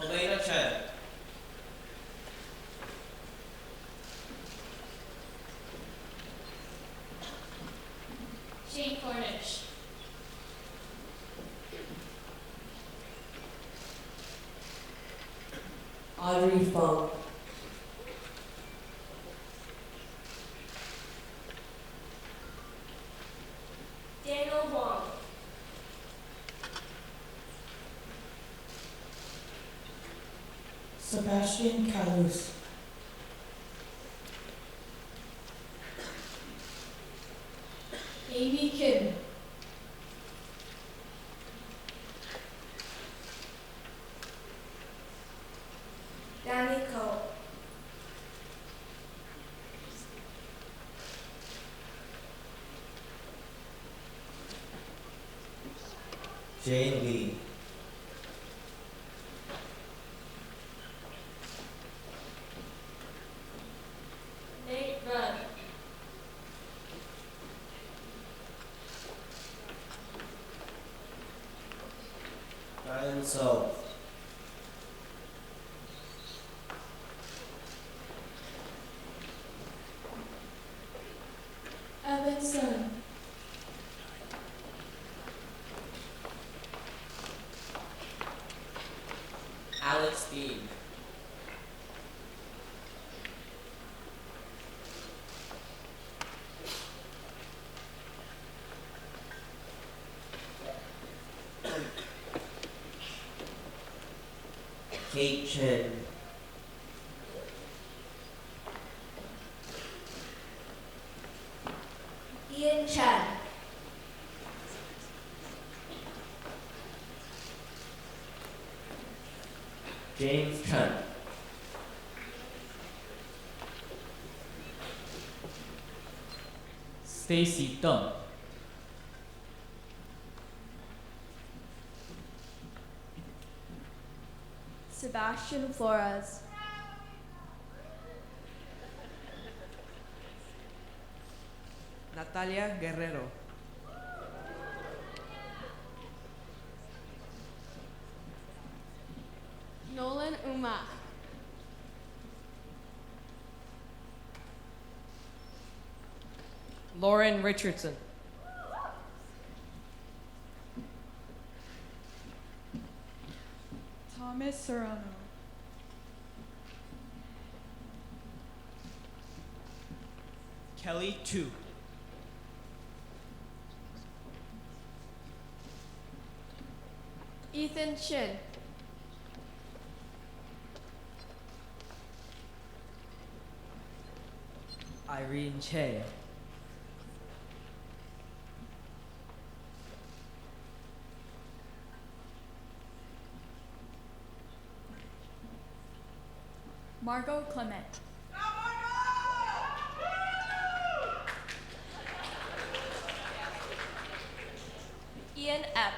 Elena Chen. Shane Cornish. Audrey Fung. Daniel Wong. Sebastian Calus. Amy Kim. Danny Cole. Jane Lee. Nate Rudd. Ryan So. Evanson. Alex Dean. Kate Chen. Ian Chen. James Chen. Stacy Deng. Sebastian Flores. Natalia Guerrero. Nolan Umach. Lauren Richardson. Thomas Serrano. Kelly Chu. Ethan Chin. Irene Che. Margot Clement. Ian Epp.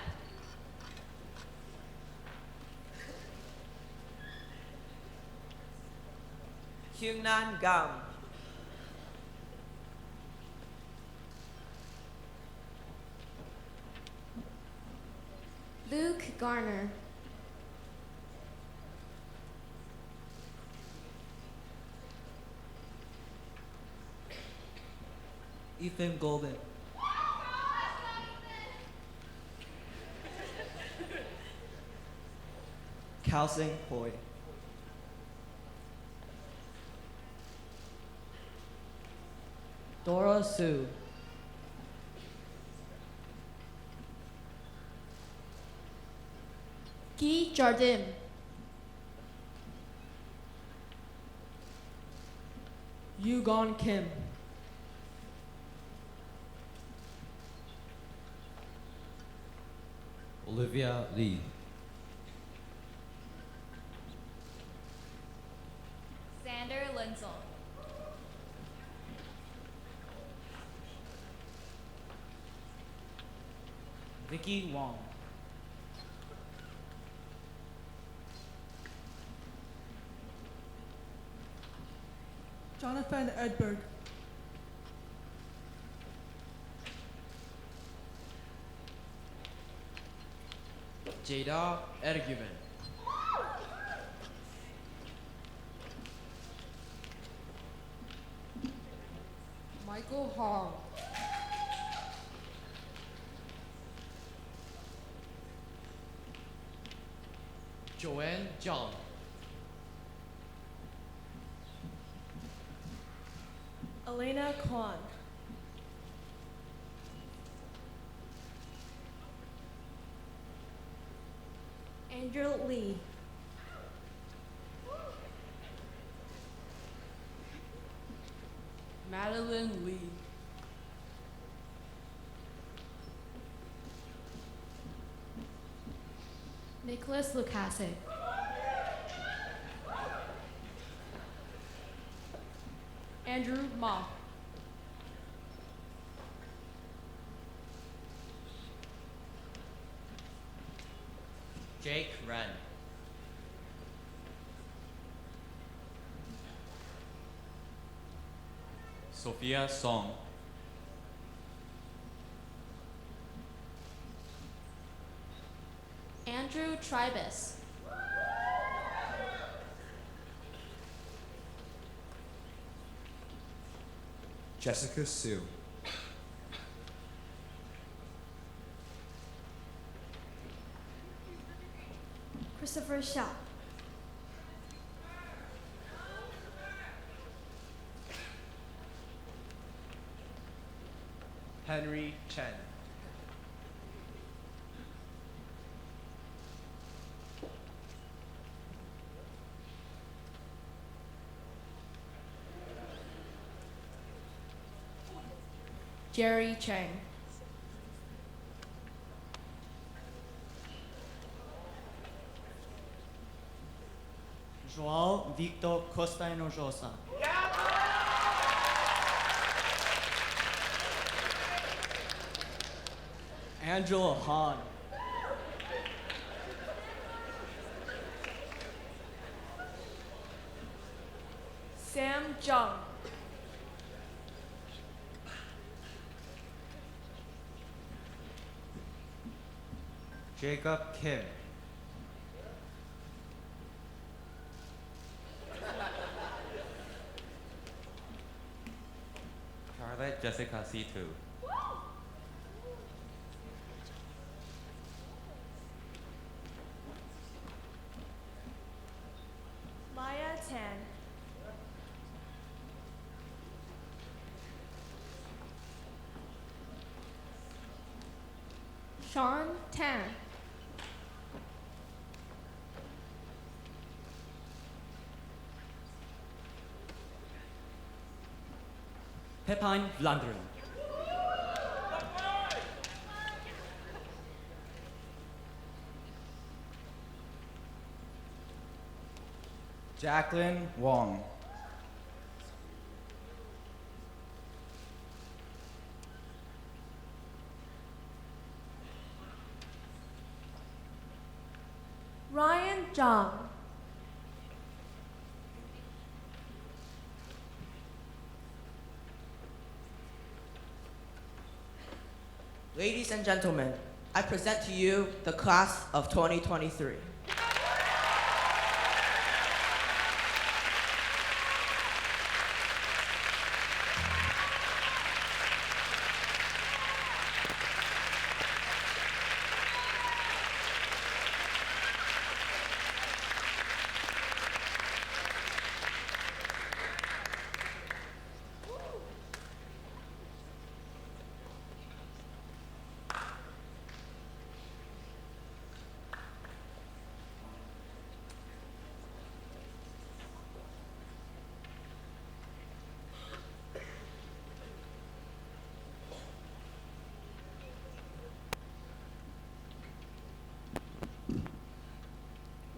Hyungnan Gam. Luke Garner. Ethan Golden. Kalsing Poi. Dora Sue. Guy Jardim. Yugon Kim. Olivia Lee. Xander Linsel. Vicky Wong. Jonathan Edberg. Jada Erguven. Michael Hong. Joanne Zhang. Elena Kwan. Andrew Lee. Madeline Lee. Nicholas Lukasic. Andrew Ma. Jake Wren. Sophia Song. Andrew Tribus. Jessica Sue. Christopher Xia. Henry Chen. Jerry Chang. João Victor Costa Enojosa. Angela Han. Sam Jung. Jacob Kim. Charlotte Jessica C2. Maya Tan. Sean Tan. Pepijn Vlaanderen. Jacqueline Wong. Ryan Zhang. Ladies and gentlemen, I present to you the class of 2023.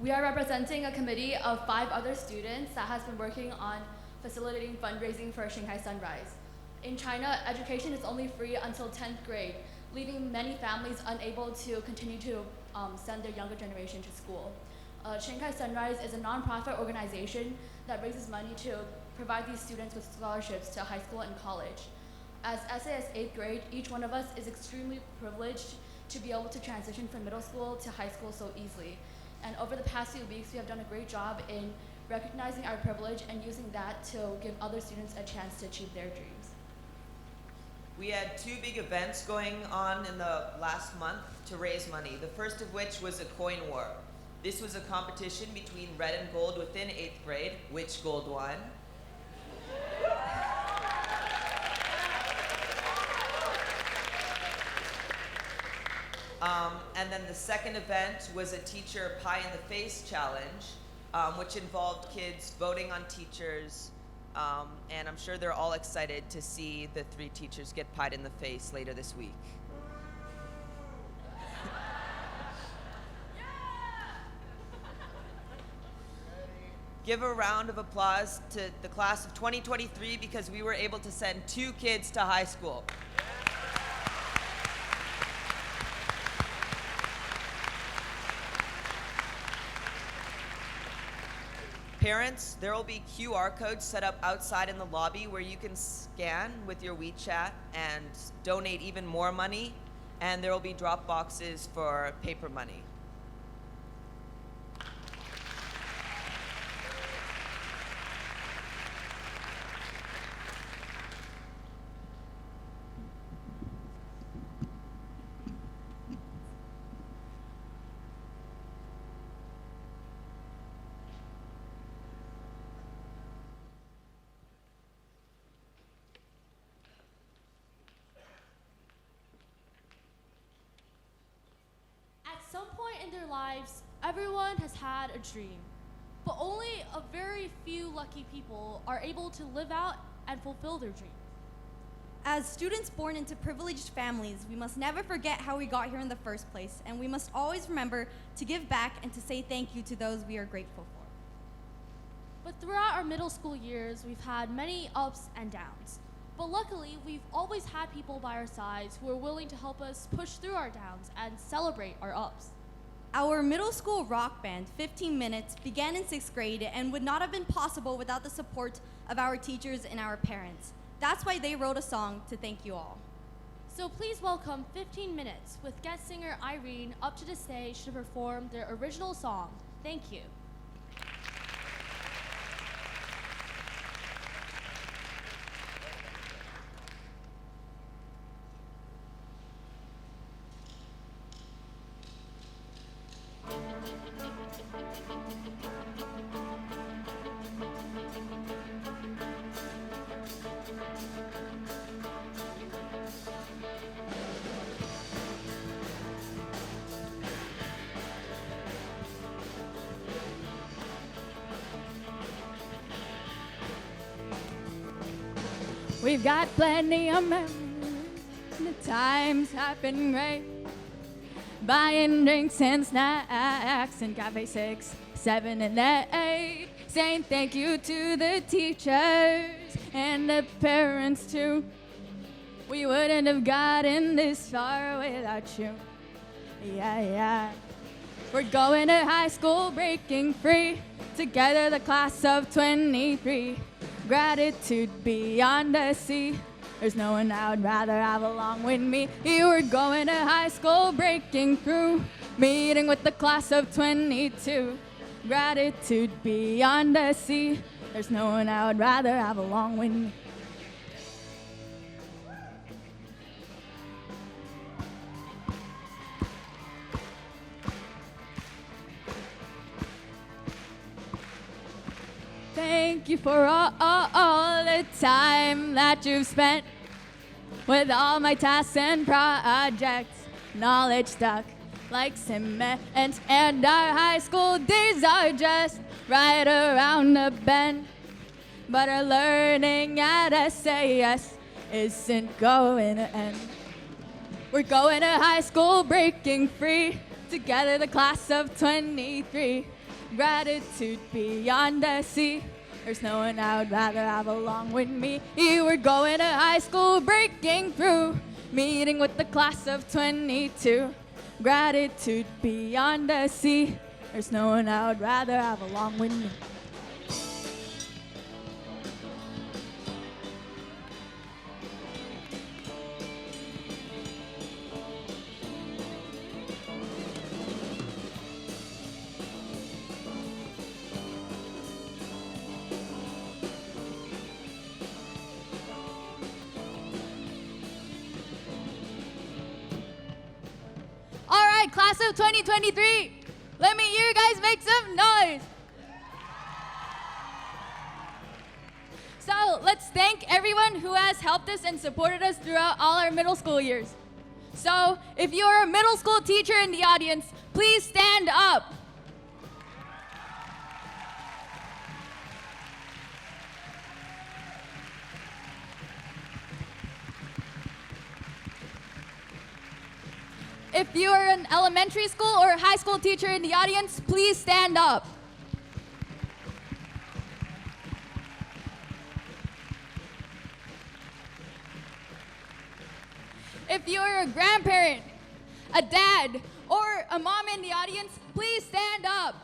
We are representing a committee of 5 other students that has been working on facilitating fundraising for Shanghai Sunrise. In China, education is only free until 10th grade, leaving many families unable to continue to send their younger generation to school. Shanghai Sunrise is a nonprofit organization that raises money to provide these students with scholarships to high school and college. As SAS 8th grade, each one of us is extremely privileged to be able to transition from middle school to high school so easily. And over the past few weeks, we have done a great job in recognizing our privilege and using that to give other students a chance to achieve their dreams. We had 2 big events going on in the last month to raise money. The first of which was a coin war. This was a competition between red and gold within 8th grade. Which gold won? And then the second event was a teacher pie in the face challenge, which involved kids voting on teachers. And I'm sure they're all excited to see the 3 teachers get pied in the face later this week. Give a round of applause to the class of 2023 because we were able to send 2 kids to high school. Parents, there will be QR codes set up outside in the lobby where you can scan with your WeChat and donate even more money, and there will be drop boxes for paper money. At some point in their lives, everyone has had a dream, but only a very few lucky people are able to live out and fulfill their dreams. As students born into privileged families, we must never forget how we got here in the first place, and we must always remember to give back and to say thank you to those we are grateful for. But throughout our middle school years, we've had many ups and downs. But luckily, we've always had people by our sides who are willing to help us push through our downs and celebrate our ups. Our middle school rock band, 15 Minutes, began in 6th grade and would not have been possible without the support of our teachers and our parents. That's why they wrote a song to thank you all. So please welcome 15 Minutes with guest singer Irene up to the stage to perform their original song, Thank You. We've got plenty of memories, the times have been great. Buying drinks and snacks in Cafe 6, 7, and 8. Saying thank you to the teachers and the parents too. We wouldn't have gotten this far without you. Yeah, yeah. We're going to high school breaking free. Together the class of 23. Gratitude beyond the sea. There's no one I would rather have along with me. You were going to high school breaking through. Meeting with the class of 22. Gratitude beyond the sea. There's no one I would rather have along with me. Thank you for all the time that you've spent with all my tasks and projects. Knowledge stuck like cement, and our high school days are just right around the bend. But our learning at SAS isn't going to end. We're going to high school breaking free. Together the class of 23. Gratitude beyond the sea. There's no one I would rather have along with me. You were going to high school breaking through. Meeting with the class of 22. Gratitude beyond the sea. There's no one I would rather have along with me. All right, class of 2023, let me hear you guys make some noise. So let's thank everyone who has helped us and supported us throughout all our middle school years. So if you're a middle school teacher in the audience, please stand up. If you are an elementary school or high school teacher in the audience, please stand up. If you're a grandparent, a dad, or a mom in the audience, please stand up.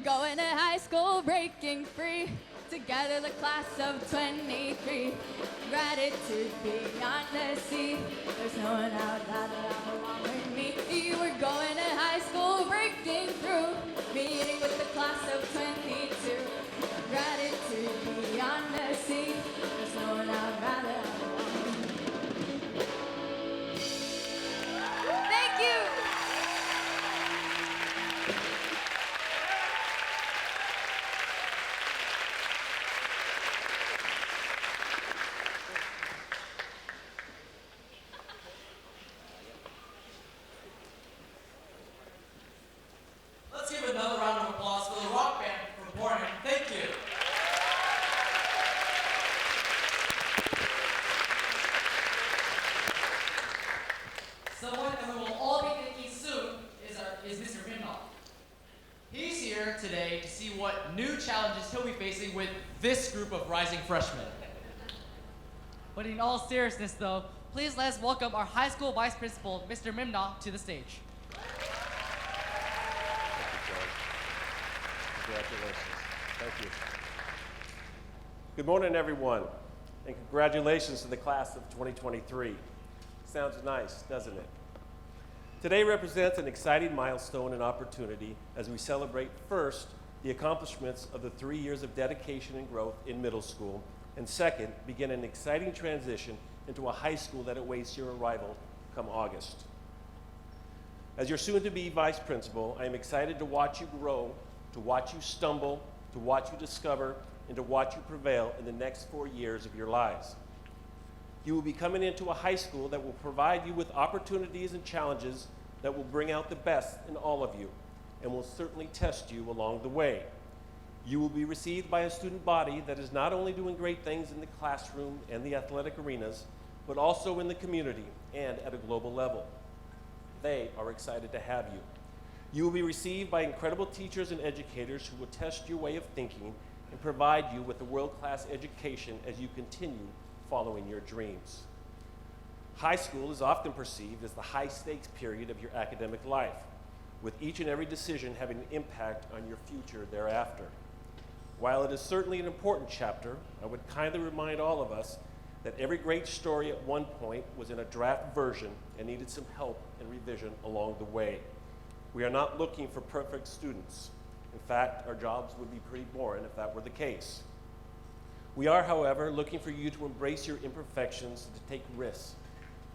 going to high school, breaking free. Together, the class of 23. Gratitude beyond the sea. There's no one out loud that belong with me. You were going to high school, breaking through. Meeting with the class of 22. Gratitude beyond the sea. There's no one out loud that belong with me. Thank you. Let's give another round of applause for the rock band for performing. Thank you. Someone that we will all be thanking soon is Mr. Minnow. He's here today to see what new challenges he'll be facing with this group of rising freshmen. But in all seriousness, though, please let us welcome our high school vice principal, Mr. Mimna, to the stage. Congratulations. Thank you. Good morning, everyone, and congratulations to the class of 2023. Sounds nice, doesn't it? Today represents an exciting milestone and opportunity as we celebrate first the accomplishments of the 3 years of dedication and growth in middle school, and second, begin an exciting transition into a high school that awaits your arrival come August. As your soon-to-be vice principal, I am excited to watch you grow, to watch you stumble, to watch you discover, and to watch you prevail in the next 4 years of your lives. You will be coming into a high school that will provide you with opportunities and challenges that will bring out the best in all of you and will certainly test you along the way. You will be received by a student body that is not only doing great things in the classroom and the athletic arenas, but also in the community and at a global level. They are excited to have you. You will be received by incredible teachers and educators who will test your way of thinking and provide you with a world-class education as you continue following your dreams. High school is often perceived as the high-stakes period of your academic life, with each and every decision having an impact on your future thereafter. While it is certainly an important chapter, I would kindly remind all of us that every great story at one point was in a draft version and needed some help and revision along the way. We are not looking for perfect students. In fact, our jobs would be pretty boring if that were the case. We are, however, looking for you to embrace your imperfections, to take risks,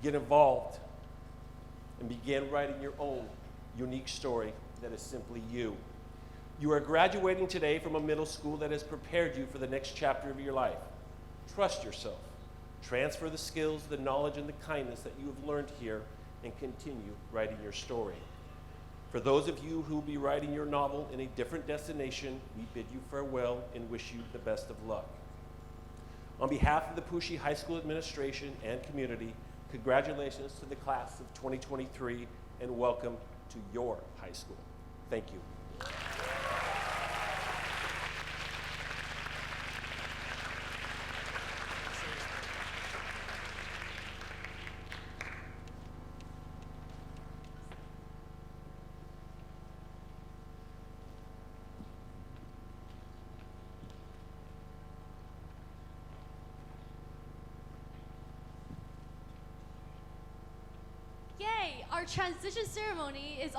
get involved, and begin writing your own unique story that is simply you. You are graduating today from a middle school that has prepared you for the next chapter of your life. Trust yourself. Transfer the skills, the knowledge, and the kindness that you have learned here and continue writing your story. For those of you who will be writing your novel in a different destination, we bid you farewell and wish you the best of luck. On behalf of the Puxi High School administration and community, congratulations to the class of 2023 and welcome to your high school. Thank you. Yay! Our transition ceremony is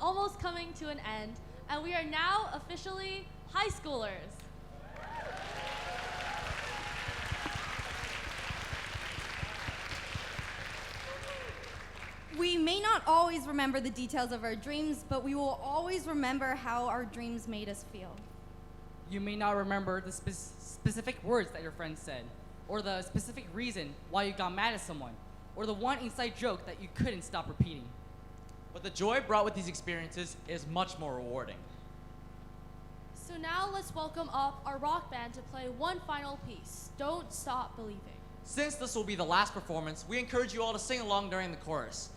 almost coming to an end, and we are now officially high schoolers. We may not always remember the details of our dreams, but we will always remember how our dreams made us feel. You may not remember the specific words that your friend said, or the specific reason why you got mad at someone, or the one inside joke that you couldn't stop repeating. But the joy brought with these experiences is much more rewarding. So now let's welcome up our rock band to play one final piece, Don't Stop Believing. Since this will be the last performance, we encourage you all to sing along during the chorus.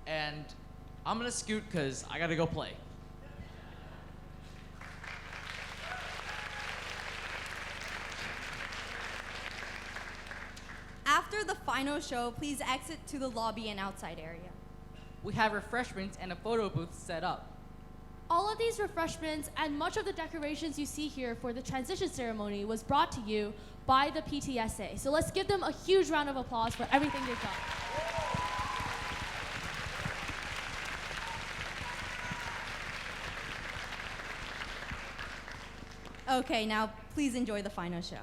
And I'm gonna scoot because I gotta go play. After the final show, please exit to the lobby and outside area. We have refreshments and a photo booth set up. All of these refreshments and much of the decorations you see here for the transition ceremony was brought to you by the PTSA. So let's give them a huge round of applause for everything they've done. Okay, now please enjoy the final show.